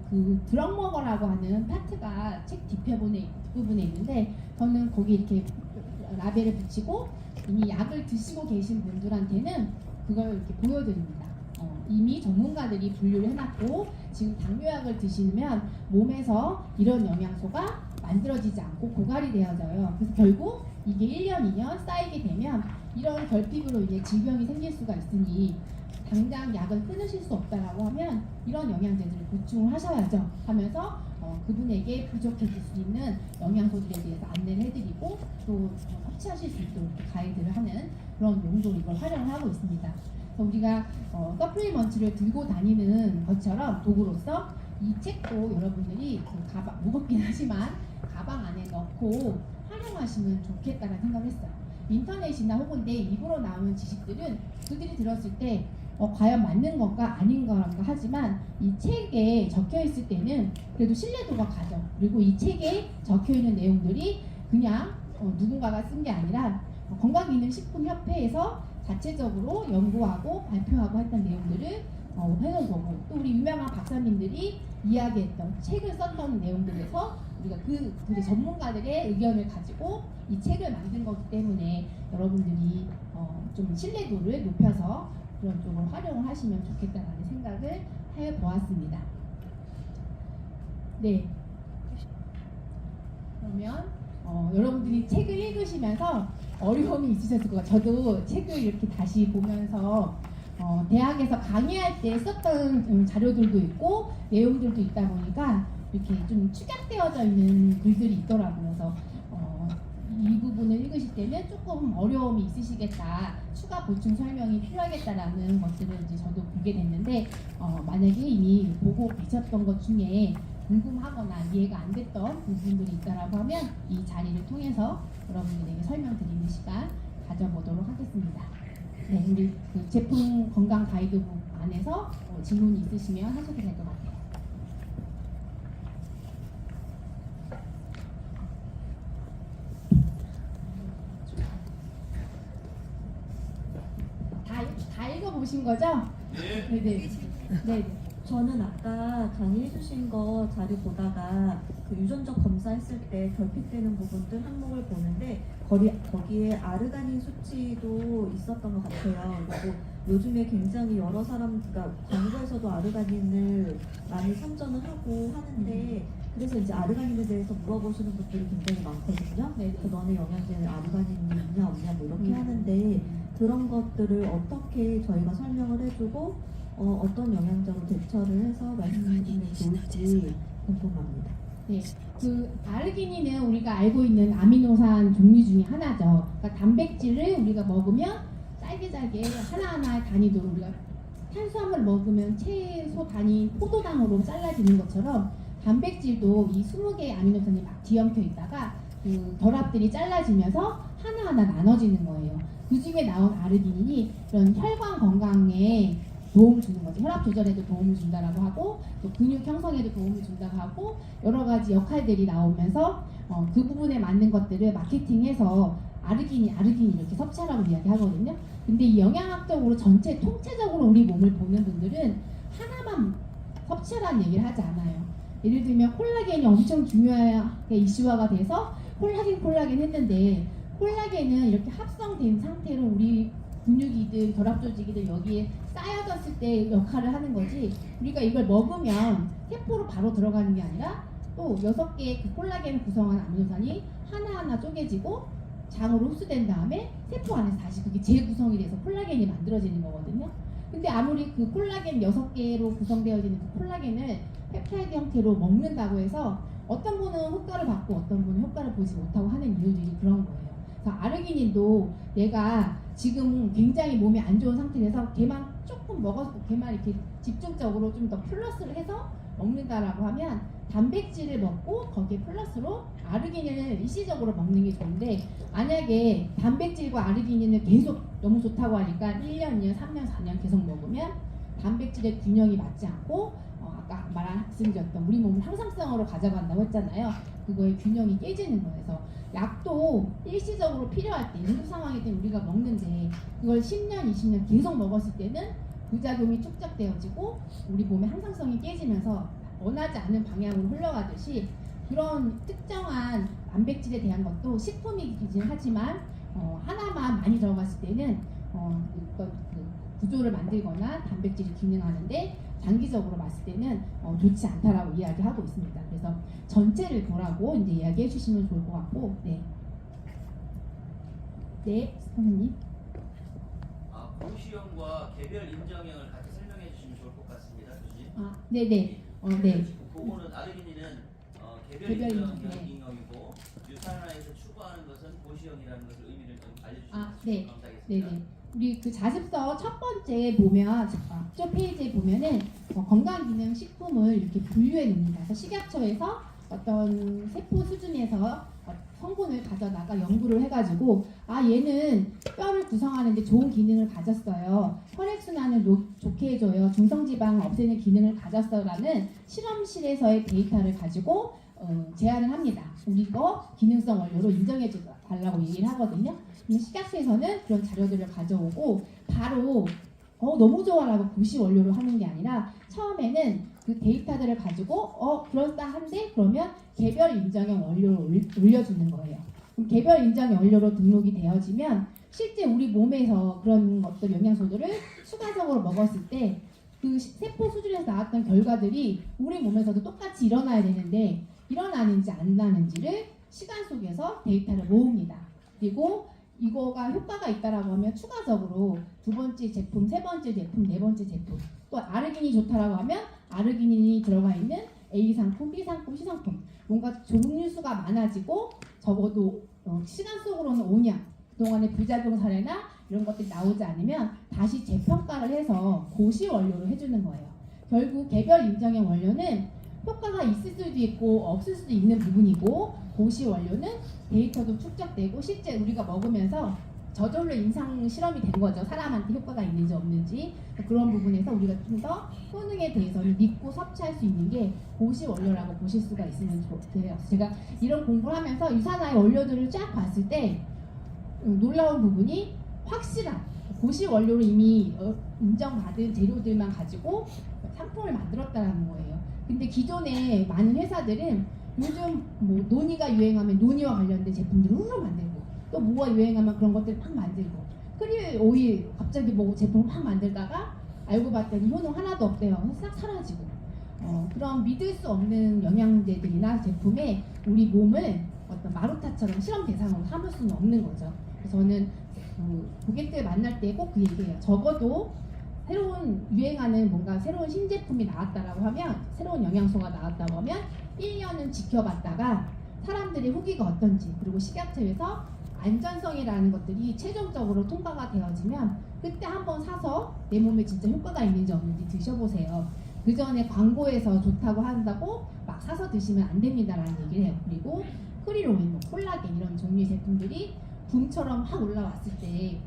그 드럭머거라고 하는 파트가 책 뒷부분에 있는데 저는 거기 이렇게 라벨을 붙이고 이미 약을 드시고 계신 분들한테는 그걸 이렇게 보여드립니다. 이미 전문가들이 분류를 해놨고 지금 당뇨약을 드시면 몸에서 이런 영양소가 만들어지지 않고 고갈이 되어져요. 그래서 결국 이게 1년, 2년 쌓이게 되면 이런 결핍으로 인해 질병이 생길 수가 있으니 당장 약을 끊으실 수 없다라고 하면 이런 영양제들을 보충을 하셔야죠 하면서 그분에게 부족해질 수 있는 영양소들에 대해서 안내를 해드리고 또 섭취하실 수 있도록 이렇게 가이드를 하는 그런 용도로 이걸 활용을 하고 있습니다. 그래서 우리가 서플리먼트를 들고 다니는 것처럼 도구로서 이 책도 여러분들이 그 가방, 무겁긴 하지만 가방 안에 넣고 활용하시면 좋겠다는 생각을 했어요. 인터넷이나 혹은 내 입으로 나오는 지식들은 그들이 들었을 때 과연 맞는 건가 아닌 건가 하지만 이 책에 적혀 있을 때는 그래도 신뢰도가 가죠. 그리고 이 책에 적혀 있는 내용들이 그냥 누군가가 쓴 게 아니라 건강기능식품협회에서 자체적으로 연구하고 발표하고 했던 내용들을 해놓은 거고, 또 우리 유명한 박사님들이 이야기했던 책을 썼던 내용들에서 우리가 그 전문가들의 의견을 가지고 이 책을 만든 거기 때문에 여러분들이 좀 신뢰도를 높여서 그런 쪽으로 활용을 하시면 좋겠다라는 생각을 해보았습니다. 네. 그러면 여러분들이 책을 읽으시면서 어려움이 있으셨을 것 같아요. 저도 책을 이렇게 다시 보면서 대학에서 강의할 때 썼던 자료들도 있고 내용들도 있다 보니까 이렇게 좀 축약되어져 있는 글들이 있더라고요. 그래서 이 부분을 읽으실 때는 조금 어려움이 있으시겠다, 추가 보충 설명이 필요하겠다라는 것들을 이제 저도 보게 됐는데 만약에 이미 보고 계셨던 것 중에 궁금하거나 이해가 안 됐던 부분들이 있다라고 하면 이 자리를 통해서 여러분들에게 설명드리는 시간 가져보도록 하겠습니다. 네, 우리 그 제품 건강 가이드북 안에서 질문이 있으시면 하셔도 될 것 같아요. 다 읽어보신 거죠? 네. 네. 저는 아까 강의해주신 거 자료 보다가 그 유전적 검사했을 때 결핍되는 부분들 항목을 보는데 거기에 아르가닌 수치도 있었던 것 같아요. 그리고 요즘에 굉장히 여러 사람, 그러니까 광고에서도 아르가닌을 많이 선전을 하고 하는데, 그래서 이제 아르가닌에 대해서 물어보시는 분들이 굉장히 많거든요. 네. 그 너네 영양제는 아르가닌이 있냐 없냐 뭐 이렇게 하는데, 그런 것들을 어떻게 저희가 설명을 해주고 어떤 영양제로 대처를 해서 말씀드리면 좋을지 궁금합니다. 네, 그 아르기닌은 우리가 알고 있는 아미노산 종류 중에 하나죠. 그러니까 단백질을 우리가 먹으면 짧게 하나하나의 단위로 우리가 탄수화물 먹으면 채소 단위 포도당으로 잘라지는 것처럼 단백질도 이 20개의 아미노산이 막 뒤엉켜 있다가 그 결합들이 잘라지면서 하나하나 나눠지는 거예요. 그 중에 나온 아르기닌이 이런 혈관 건강에 도움을 주는 거죠. 혈압 조절에도 도움을 준다라고 하고 또 근육 형성에도 도움을 준다고 하고 여러 가지 역할들이 나오면서 그 부분에 맞는 것들을 마케팅해서 아르기닌 이렇게 섭취하라고 이야기하거든요. 근데 이 영양학적으로 전체 통체적으로 우리 몸을 보는 분들은 하나만 섭취하라는 얘기를 하지 않아요. 예를 들면 콜라겐이 엄청 중요하게 이슈화가 돼서 콜라겐 했는데 콜라겐은 이렇게 합성된 상태로 우리 근육이든 결합조직이든 여기에 쌓여졌을 때 역할을 하는 거지, 우리가 이걸 먹으면 세포로 바로 들어가는 게 아니라 또 6개의 그 콜라겐을 구성하는 아미노산이 하나하나 쪼개지고 장으로 흡수된 다음에 세포 안에서 다시 그게 재구성이 돼서 콜라겐이 만들어지는 거거든요. 근데 아무리 그 콜라겐 6개로 구성되어지는 그 콜라겐을 펩타이드 형태로 먹는다고 해서 어떤 분은 효과를 받고 어떤 분은 효과를 보지 못하고 하는 이유들이 그런 거예요. 그래서 아르기닌도 내가 지금 굉장히 몸이 안 좋은 상태에서 걔만 조금 먹어서 걔만 이렇게 집중적으로 좀 더 플러스를 해서 먹는다라고 하면 단백질을 먹고 거기에 플러스로 아르기닌을 일시적으로 먹는 게 좋은데, 만약에 단백질과 아르기닌을 계속 너무 좋다고 하니까 1년, 2년, 3년, 4년 계속 먹으면 단백질의 균형이 맞지 않고 아까 말씀드렸던 우리 몸을 항상성으로 가져간다고 했잖아요. 그거의 균형이 깨지는 거예요. 그래서 약도 일시적으로 필요할 때 응급 상황일 우리가 먹는데 그걸 10년, 20년 계속 먹었을 때는 부작용이 축적되어지고 우리 몸의 항상성이 깨지면서 원하지 않는 방향으로 흘러가듯이 그런 특정한 단백질에 대한 것도 식품이긴 하지만 하나만 많이 들어갔을 때는 그 구조를 만들거나 단백질이 기능하는데 장기적으로 봤을 때는 좋지 않다라고 이야기하고 있습니다. 그래서 전체를 보라고 이제 이야기해 주시면 좋을 것 같고, 네, 선생님. 고시형과 개별 인정형을 같이 설명해 주시면 좋을 것 같습니다, 교수님. 네네. 네. 그거는 아르기닌은 개별 인정형 네. 잉여이고 유산화에서 추구하는 것은 고시형이라는 것을 의미를 좀 알려주시면 네. 감사하겠습니다. 네네. 우리 그 자습서 첫 번째 보면 앞쪽 페이지에 보면은 건강기능식품을 이렇게 분류해 놓습니다. 그래서 식약처에서 어떤 세포 수준에서 성분을 가져다가 연구를 해가지고 얘는 뼈를 구성하는데 좋은 기능을 가졌어요. 혈액순환을 좋게 해줘요. 중성지방 없애는 기능을 가졌어라는 실험실에서의 데이터를 가지고 제안을 합니다. 우리 거 기능성 원료로 인정해 달라고 얘기를 하거든요. 근데 식약처에서는 그런 자료들을 가져오고 바로 너무 좋아라고 고시 원료로 하는 게 아니라 처음에는 그 데이터들을 가지고 그럴싸한데 그러면 개별 인정형 원료를 올려주는 거예요. 그럼 개별 인정형 원료로 등록이 되어지면 실제 우리 몸에서 그런 것들 영양소들을 추가적으로 먹었을 때 그 세포 수준에서 나왔던 결과들이 우리 몸에서도 똑같이 일어나야 되는데 일어나는지 안 나는지를 시간 속에서 데이터를 모읍니다. 그리고 이거가 효과가 있다라고 하면 추가적으로 두 번째 제품, 세 번째 제품, 네 번째 제품 또 아르기닌이 좋다라고 하면 아르기닌이 들어가 있는 A 상품, B 상품, C 상품 뭔가 종류수가 많아지고 적어도 시간 속으로는 5년 그동안의 부작용 사례나 이런 것들이 나오지 않으면 다시 재평가를 해서 고시 원료로 해주는 거예요. 결국 개별 인정형 원료는 효과가 있을 수도 있고 없을 수도 있는 부분이고 고시 원료는 데이터도 축적되고 실제 우리가 먹으면서 저절로 임상 실험이 된 거죠. 사람한테 효과가 있는지 없는지 그런 부분에서 우리가 좀 더 효능에 대해서는 믿고 섭취할 수 있는 게 고시 원료라고 보실 수가 있으면 좋겠어요. 제가 이런 공부를 하면서 유산화의 원료들을 쫙 봤을 때 놀라운 부분이 확실한 고시 원료로 이미 인정받은 재료들만 가지고 상품을 만들었다는 거예요. 근데 기존에 많은 회사들은 요즘 뭐 논이가 유행하면 논이와 관련된 제품들을 후루 만들고 또 뭐가 유행하면 그런 것들을 막 만들고 크릴 오일 갑자기 뭐 제품을 막 만들다가 알고 봤더니 효능 하나도 없대요. 싹 사라지고 그런 믿을 수 없는 영양제들이나 제품에 우리 몸을 어떤 마루타처럼 실험 대상으로 삼을 수는 없는 거죠. 그래서 저는 고객들 만날 때 꼭 그 얘기해요. 적어도 새로운 유행하는 뭔가 새로운 신제품이 나왔다라고 하면 새로운 영양소가 나왔다고 하면 1년은 지켜봤다가 사람들의 후기가 어떤지 그리고 식약처에서 안전성이라는 것들이 최종적으로 통과가 되어지면 그때 한번 사서 내 몸에 진짜 효과가 있는지 없는지 드셔보세요. 그 전에 광고에서 좋다고 한다고 막 사서 드시면 안 됩니다라는 얘기를 해요. 그리고 크릴오일, 뭐 콜라겐 이런 종류의 제품들이 붐처럼 확 올라왔을 때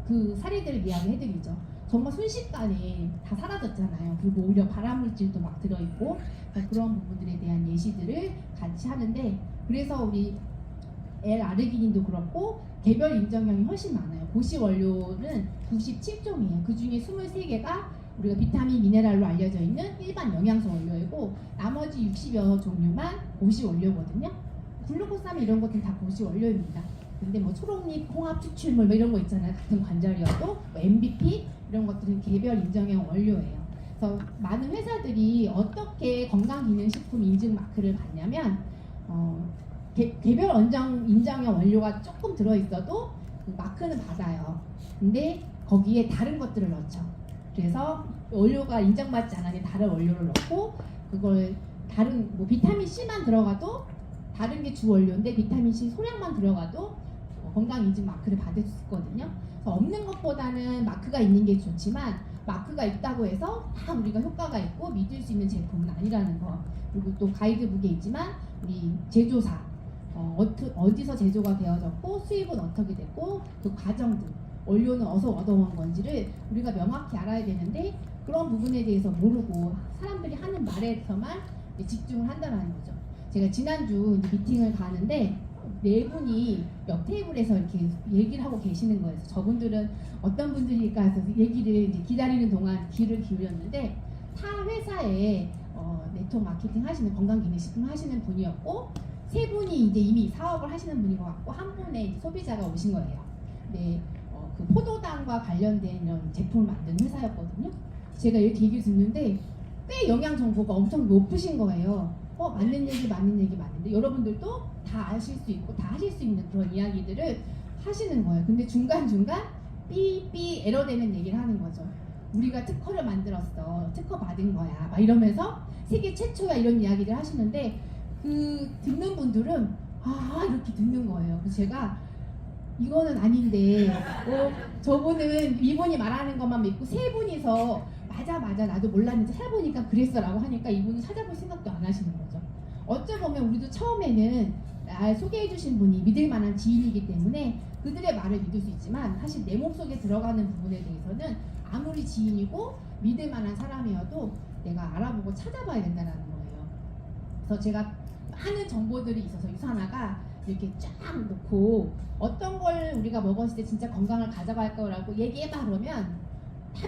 그 사례들을 이야기해드리죠. 정말 순식간에 다 사라졌잖아요. 그리고 오히려 발암물질도 막 들어있고 그런 부분들에 대한 예시들을 같이 하는데 그래서 우리 L-아르기닌도 그렇고 개별 인정형이 훨씬 많아요. 고시 원료는 97종이에요. 그 중에 23개가 우리가 비타민, 미네랄로 알려져 있는 일반 영양소 원료이고 나머지 60여 종류만 고시 원료거든요. 글루코사민 이런 것들은 다 고시 원료입니다. 근데 뭐 초록잎, 홍합 추출물 뭐 이런 거 있잖아요. 같은 관절이어도 뭐 MVP 이런 것들은 개별 인정형 원료예요. 그래서 많은 회사들이 어떻게 건강기능식품 인증 마크를 받냐면 개별 인정형 원료가 조금 들어있어도 그 마크는 받아요. 근데 거기에 다른 것들을 넣죠. 그래서 원료가 인정받지 않은 다른 원료를 넣고 그걸 다른 뭐 비타민 C만 들어가도 다른 게 주 원료인데 비타민 C 소량만 들어가도 건강 인증 마크를 받을 수 있거든요. 그래서 없는 것보다는 마크가 있는 게 좋지만 마크가 있다고 해서 다 우리가 효과가 있고 믿을 수 있는 제품은 아니라는 거. 그리고 또 가이드북에 있지만 우리 제조사 어디서 제조가 되어졌고 수입은 어떻게 됐고 그 과정들 원료는 어디서 얻어온 건지를 우리가 명확히 알아야 되는데 그런 부분에 대해서 모르고 사람들이 하는 말에서만 집중을 한다는 거죠. 제가 지난주 미팅을 가는데 네 분이 옆 테이블에서 이렇게 얘기를 하고 계시는 거예요. 저분들은 어떤 분들일까 해서 얘기를 이제 기다리는 동안 귀를 기울였는데 타 회사에 네트워크 마케팅 하시는 건강기능식품 하시는 분이었고 세 분이 이제 이미 사업을 하시는 분인 것 같고 한 분의 소비자가 오신 거예요. 네, 그 포도당과 관련된 이런 제품을 만드는 회사였거든요. 제가 이렇게 얘기를 듣는데 꽤 영양 정보가 엄청 높으신 거예요. 맞는 얘기 맞는데 여러분들도 다 아실 수 있고 다 하실 수 있는 그런 이야기들을 하시는 거예요. 근데 중간중간 삐삐 에러되는 얘기를 하는 거죠. 우리가 특허를 만들었어. 특허 받은 거야. 막 이러면서 세계 최초야 이런 이야기를 하시는데 그 듣는 분들은 이렇게 듣는 거예요. 그래서 제가 이거는 아닌데 저분은 이분이 말하는 것만 믿고 세 분이서 맞아 나도 몰랐는데 찾아보니까 그랬어라고 하니까 이분은 찾아볼 생각도 안 하시는 거죠. 어쩌면 우리도 처음에는 날 소개해 주신 분이 믿을 만한 지인이기 때문에 그들의 말을 믿을 수 있지만 사실 내 몸속에 들어가는 부분에 대해서는 아무리 지인이고 믿을 만한 사람이어도 내가 알아보고 찾아봐야 된다는 거예요. 그래서 제가 많은 정보들이 있어서 유산화가 이렇게 쫙 놓고 어떤 걸 우리가 먹었을 때 진짜 건강을 가져갈 거라고 얘기해봐 그러면 다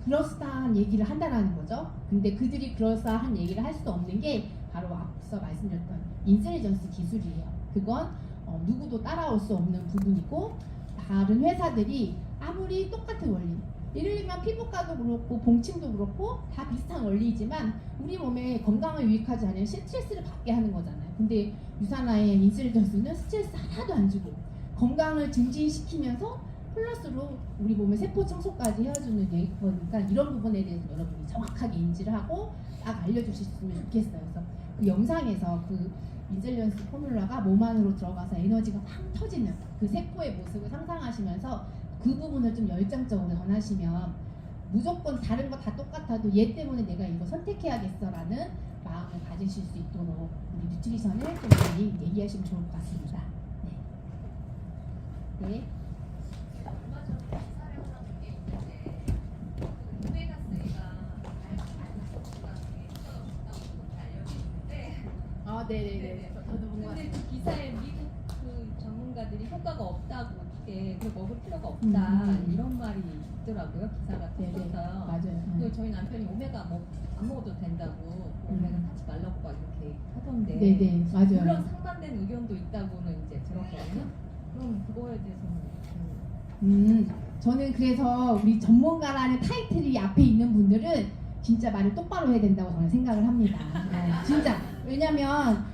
그럴싸한 얘기를 한다라는 거죠. 근데 그들이 그럴싸한 얘기를 할 수 없는 게 바로 앞서 말씀드렸던 인텔리전스 기술이에요. 그건 누구도 따라올 수 없는 부분이고 다른 회사들이 아무리 똑같은 원리 예를 들면 피부과도 그렇고 봉침도 그렇고 다 비슷한 원리이지만 우리 몸에 건강을 유익하지 않으면 스트레스를 받게 하는 거잖아요. 근데 유산화의 인텔리전스는 스트레스 하나도 안 주고 건강을 증진시키면서 플러스로 우리 몸의 세포 청소까지 해주는 거니까 이런 부분에 대해서 여러분이 정확하게 인지를 하고 딱 알려주셨으면 좋겠어요. 그래서 그 영상에서 그 인텔리전스 포뮬러가 몸 안으로 들어가서 에너지가 팡 터지는 그 세포의 모습을 상상하시면서 그 부분을 좀 열정적으로 전하시면 무조건 다른 거 다 똑같아도 얘 때문에 내가 이거 선택해야겠어라는 마음을 가지실 수 있도록 우리 뉴트리션을 좀 많이 얘기하시면 좋을 것 같습니다. 네. 얼마 전에 기사를 하나 본 게 있는데 그 오메가3가 건강에 좋다고 알려져 있는데 네네네. 저도 본 것 근데 같아요. 그 기사에 미국 그 전문가들이 효과가 없다고 어떻게 그걸 먹을 필요가 없다 이런 말이 있더라고요. 기사가 네네. 떠서요. 맞아요. 그 저희 남편이 오메가 안 먹어도 된다고 오메가 하지 말라고 막 이렇게 하던데 네네. 맞아요. 물론 상반된 의견도 있다고는 이제 들었거든요. 그럼 그거에 대해서는 저는 그래서 우리 전문가라는 타이틀이 앞에 있는 분들은 진짜 말을 똑바로 해야 된다고 저는 생각을 합니다. 진짜. 왜냐면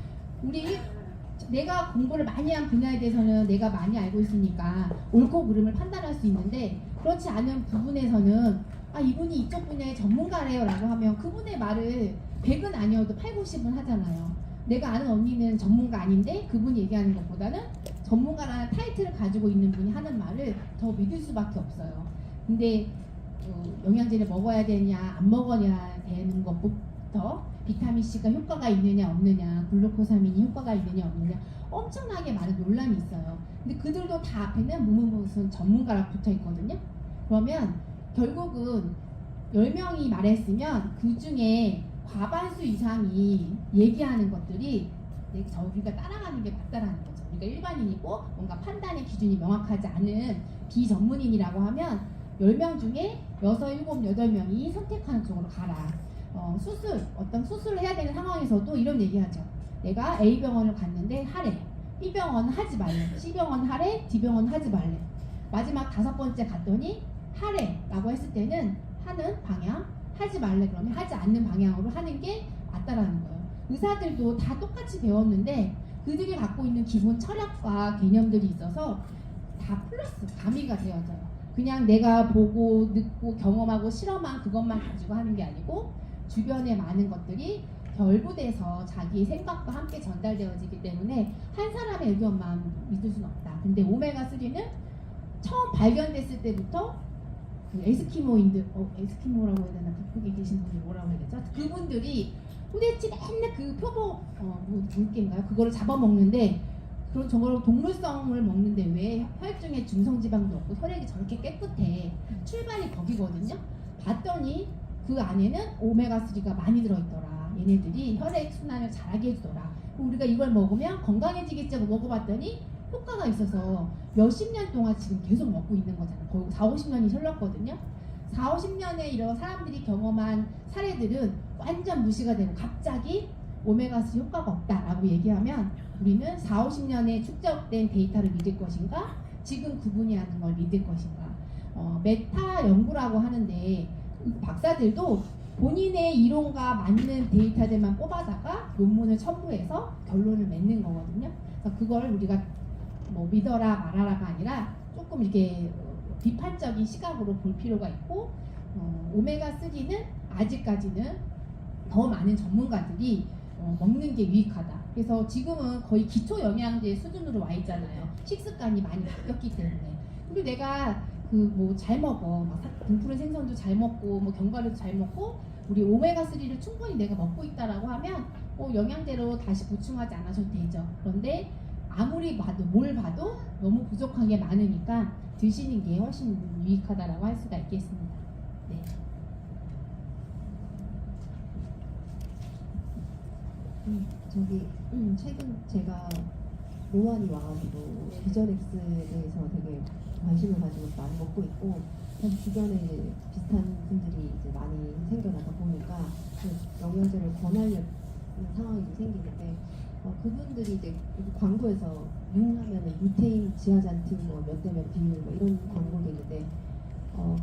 내가 공부를 많이 한 분야에 대해서는 내가 많이 알고 있으니까 옳고 그름을 판단할 수 있는데 그렇지 않은 부분에서는 이분이 이쪽 분야의 전문가래요 라고 하면 그분의 말을 100은 아니어도 8, 90은 하잖아요. 내가 아는 언니는 전문가 아닌데 그분이 얘기하는 것보다는 전문가라는 타이틀을 가지고 있는 분이 하는 말을 더 믿을 수밖에 없어요. 근데 영양제를 먹어야 되냐 안 먹어야 되는 것부터 비타민C가 효과가 있느냐 없느냐 글루코사민이 효과가 있느냐 없느냐 엄청나게 많은 논란이 있어요. 근데 그들도 다 앞에는 무슨 전문가라고 붙어 있거든요. 그러면 결국은 10명이 말했으면 그 중에 과반수 이상이 얘기하는 것들이 우리가 따라가는 게 맞다라는 거죠. 우리가 일반인이고 뭔가 판단의 기준이 명확하지 않은 비전문인이라고 하면 10명 중에 6, 7, 8명이 선택하는 쪽으로 가라. 어떤 수술을 해야 되는 상황에서도 이런 얘기하죠. 내가 A병원을 갔는데 하래. B병원은 하지 말래. C병원 하래. D병원 하지 말래. 마지막 5번째 갔더니 하래 라고 했을 때는 하는 방향, 하지 말래 그러면 하지 않는 방향으로 하는 게 맞다라는 거예요. 의사들도 다 똑같이 배웠는데 그들이 갖고 있는 기본 철학과 개념들이 있어서 다 플러스 가미가 되어져요. 그냥 내가 보고 듣고 경험하고 실험한 그것만 가지고 하는 게 아니고 주변에 많은 것들이 결부돼서 자기의 생각과 함께 전달되어지기 때문에 한 사람의 의견만 믿을 수는 없다. 근데 오메가3는 처음 발견됐을 때부터 그 에스키모인들, 에스키모라고 해야 되나? 북극에 계신 분이 뭐라고 해야 되죠? 그분들이 도대체 맨날 그 표범 물개인가요? 그거를 잡아먹는데 그런 저걸 동물성을 먹는데 왜 혈중에 중성지방도 없고 혈액이 저렇게 깨끗해? 출발이 거기거든요. 봤더니 그 안에는 오메가3가 많이 들어있더라. 얘네들이 혈액 순환을 잘하게 해주더라. 우리가 이걸 먹으면 건강해지겠지 하고 먹어봤더니 효과가 있어서 몇십 년 동안 지금 계속 먹고 있는 거잖아요. 거의 4, 50년이 흘렀거든요. 4, 50년에 이런 사람들이 경험한 사례들은 완전 무시가 되고 갑자기 오메가3 효과가 없다라고 얘기하면 우리는 4, 50년에 축적된 데이터를 믿을 것인가 지금 그분이 하는 걸 믿을 것인가 메타 연구라고 하는데 박사들도 본인의 이론과 맞는 데이터들만 뽑아다가 논문을 첨부해서 결론을 맺는 거거든요. 그래서 그걸 우리가 뭐 믿어라 말아라가 아니라 조금 이렇게 비판적인 시각으로 볼 필요가 있고 오메가3는 아직까지는 더 많은 전문가들이 먹는 게 유익하다. 그래서 지금은 거의 기초 영양제 수준으로 와 있잖아요. 식습관이 많이 바뀌었기 때문에. 그리고 내가 그 뭐 잘 먹어, 막 등푸른 생선도 잘 먹고, 뭐 견과류도 잘 먹고, 우리 오메가 3를 충분히 내가 먹고 있다라고 하면 영양제로 다시 보충하지 않아도 되죠. 그런데 아무리 봐도 뭘 봐도 너무 부족한 게 많으니까 드시는 게 훨씬 유익하다라고 할 수가 있겠습니다. 네. 최근 제가 노안이 와가지고 비전엑스에 대해서 되게 관심을 가지고 많이 먹고 있고, 사실 주변에 이제 비슷한 분들이 이제 많이 생겨나다 보니까 그 영양제를 권하려는 상황이 좀 생기는데, 그분들이 이제 광고에서 유행하면은 루테인, 지아잔틴 몇 대 몇 비율 이런 광고도 있는데,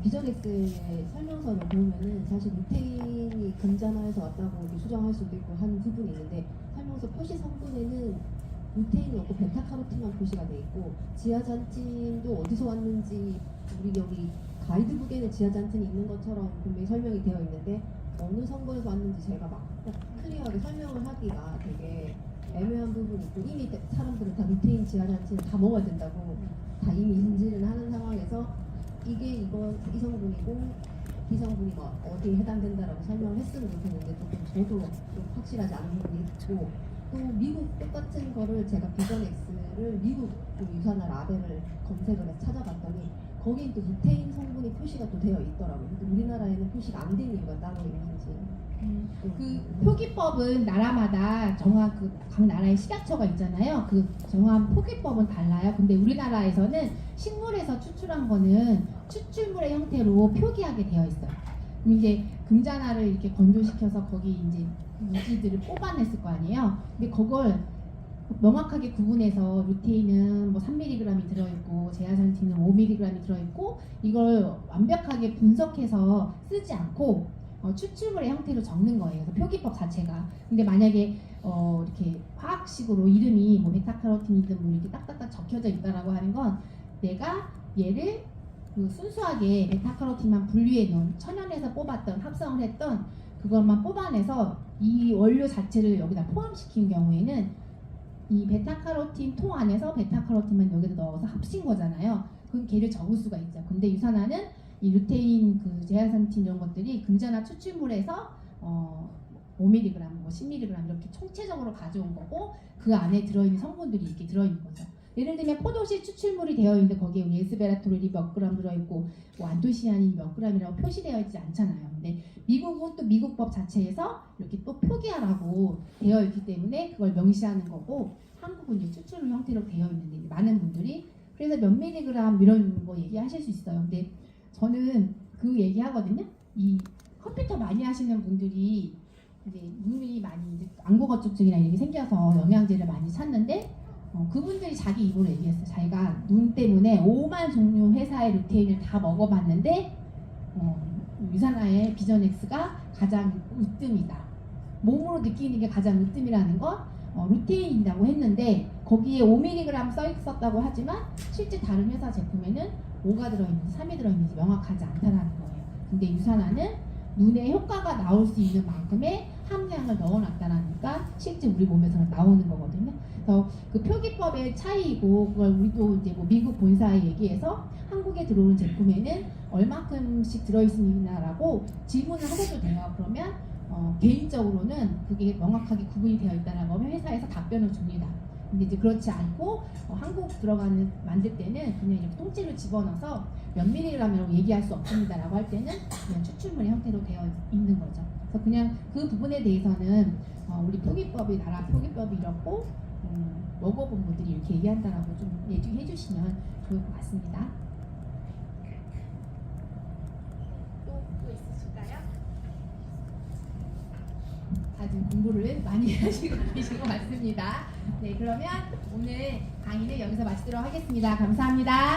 비전엑스의 설명서를 보면은 사실 루테인이 금잔화에서 왔다고 수정할 수도 있고 한 부분이 있는데, 설명서 표시 성분에는 루테인이 없고 베타카로틴만 표시가 돼 있고, 지아잔틴도 어디서 왔는지 우리 여기 가이드북에는 지아잔틴이 있는 것처럼 분명히 설명이 되어 있는데, 어느 성분에서 왔는지 제가 막 클리어하게 설명을 하기가 되게 애매한 부분이 있고, 이미 사람들은 다 루테인, 지아잔틴을 다 먹어야 된다고 다 이미 인지를 하는 상황에서 이게 이 성분이고 이 성분이 어디에 해당된다라고 설명을 했으면 좋겠는데, 조금 저도 좀 확실하지 않은 부분이 있고, 또 미국 똑같은 거를 제가 비전엑스를 미국 그 유산화 라벨을 검색을 해서 찾아봤더니 거기엔 또 루테인 성분이 표시가 또 되어 있더라고요. 근데 우리나라에는 표시가 안 된 이유가 따로 있는지. 그 표기법은 나라마다 정한 각 나라의 식약처가 있잖아요. 그 정한 표기법은 달라요. 근데 우리나라에서는 식물에서 추출한 거는 추출물의 형태로 표기하게 되어 있어요. 그럼 이제 금잔화를 이렇게 건조시켜서 거기 이제 물질들을 뽑아냈을 거 아니에요. 근데 그걸 명확하게 구분해서 루테인은 뭐 3mg이 들어있고 제아잔틴은 5mg이 들어있고, 이걸 완벽하게 분석해서 쓰지 않고 추출물의 형태로 적는 거예요. 그래서 표기법 자체가. 근데 만약에 이렇게 화학식으로 이름이 뭐 베타카로틴이든 뭐 이렇게 딱딱딱 적혀져 있다라고 하는 건, 내가 얘를 그 순수하게 베타카로틴만 분리해 놓은, 천연에서 뽑았던, 합성을 했던 그것만 뽑아내서 이 원료 자체를 여기다 포함시킨 경우에는 이 베타카로틴 통 안에서 베타카로틴만 여기다 넣어서 합친 거잖아요. 그럼 걔를 적을 수가 있죠. 근데 유산화는 이 루테인, 그 제아잔틴 이런 것들이 금잔화 추출물에서 5mg, 뭐 10mg 이렇게 총체적으로 가져온 거고, 그 안에 들어있는 성분들이 이렇게 들어있는 거죠. 예를 들면 포도씨 추출물이 되어 있는데 거기에 에스베라토롤이 몇 그램 들어있고 뭐 안토시아닌이 몇 그램이라고 표시되어 있지 않잖아요. 근데 미국은 또 미국법 자체에서 이렇게 또 표기하라고 되어 있기 때문에 그걸 명시하는 거고, 한국은 이제 추출물 형태로 되어 있는데 많은 분들이 그래서 몇 밀리그램 이런 거 얘기하실 수 있어요. 근데 저는 그 얘기하거든요. 이 컴퓨터 많이 하시는 분들이 이제 눈이 많이 이제 안구건조증이나 이런 게 생겨서 영양제를 많이 찾는데, 그분들이 자기 입으로 얘기했어요. 자기가 눈 때문에 5만 종류 회사의 루테인을 다 먹어봤는데 유산화의 비전엑스가 가장 으뜸이다. 몸으로 느끼는 게 가장 으뜸이라는 건 루테인이라고 했는데, 거기에 5mg 써 있었다고 하지만 실제 다른 회사 제품에는 5가 들어있는지 3이 들어있는지 명확하지 않다는 거예요. 근데 유산화는 눈에 효과가 나올 수 있는 만큼의 함량을 넣어놨다라니까 실제 우리 몸에서는 나오는 거거든요. 그래서 그 표기법의 차이이고, 그걸 우리도 이제 뭐 미국 본사에 얘기해서 한국에 들어오는 제품에는 얼마큼씩 들어있습니다라고 질문을 하셔도 돼요. 그러면 개인적으로는 그게 명확하게 구분이 되어 있다라고 하면 회사에서 답변을 줍니다. 근데 이제 그렇지 않고 한국 들어가는 만들 때는 그냥 이렇게 통째로 집어넣어서 몇 밀리그램이라고 얘기할 수 없습니다라고 할 때는 그냥 추출물의 형태로 되어 있는 거죠. 그래서 그냥 그 부분에 대해서는 우리 표기법이, 나라 표기법이 이렇고 먹어본 분들이 이렇게 얘기한다라고 좀 얘기해 주시면 좋을 것 같습니다. 또 있으실까요? 다들 공부를 많이 하시고 계신 것 같습니다. 네, 그러면 오늘 강의는 여기서 마치도록 하겠습니다. 감사합니다.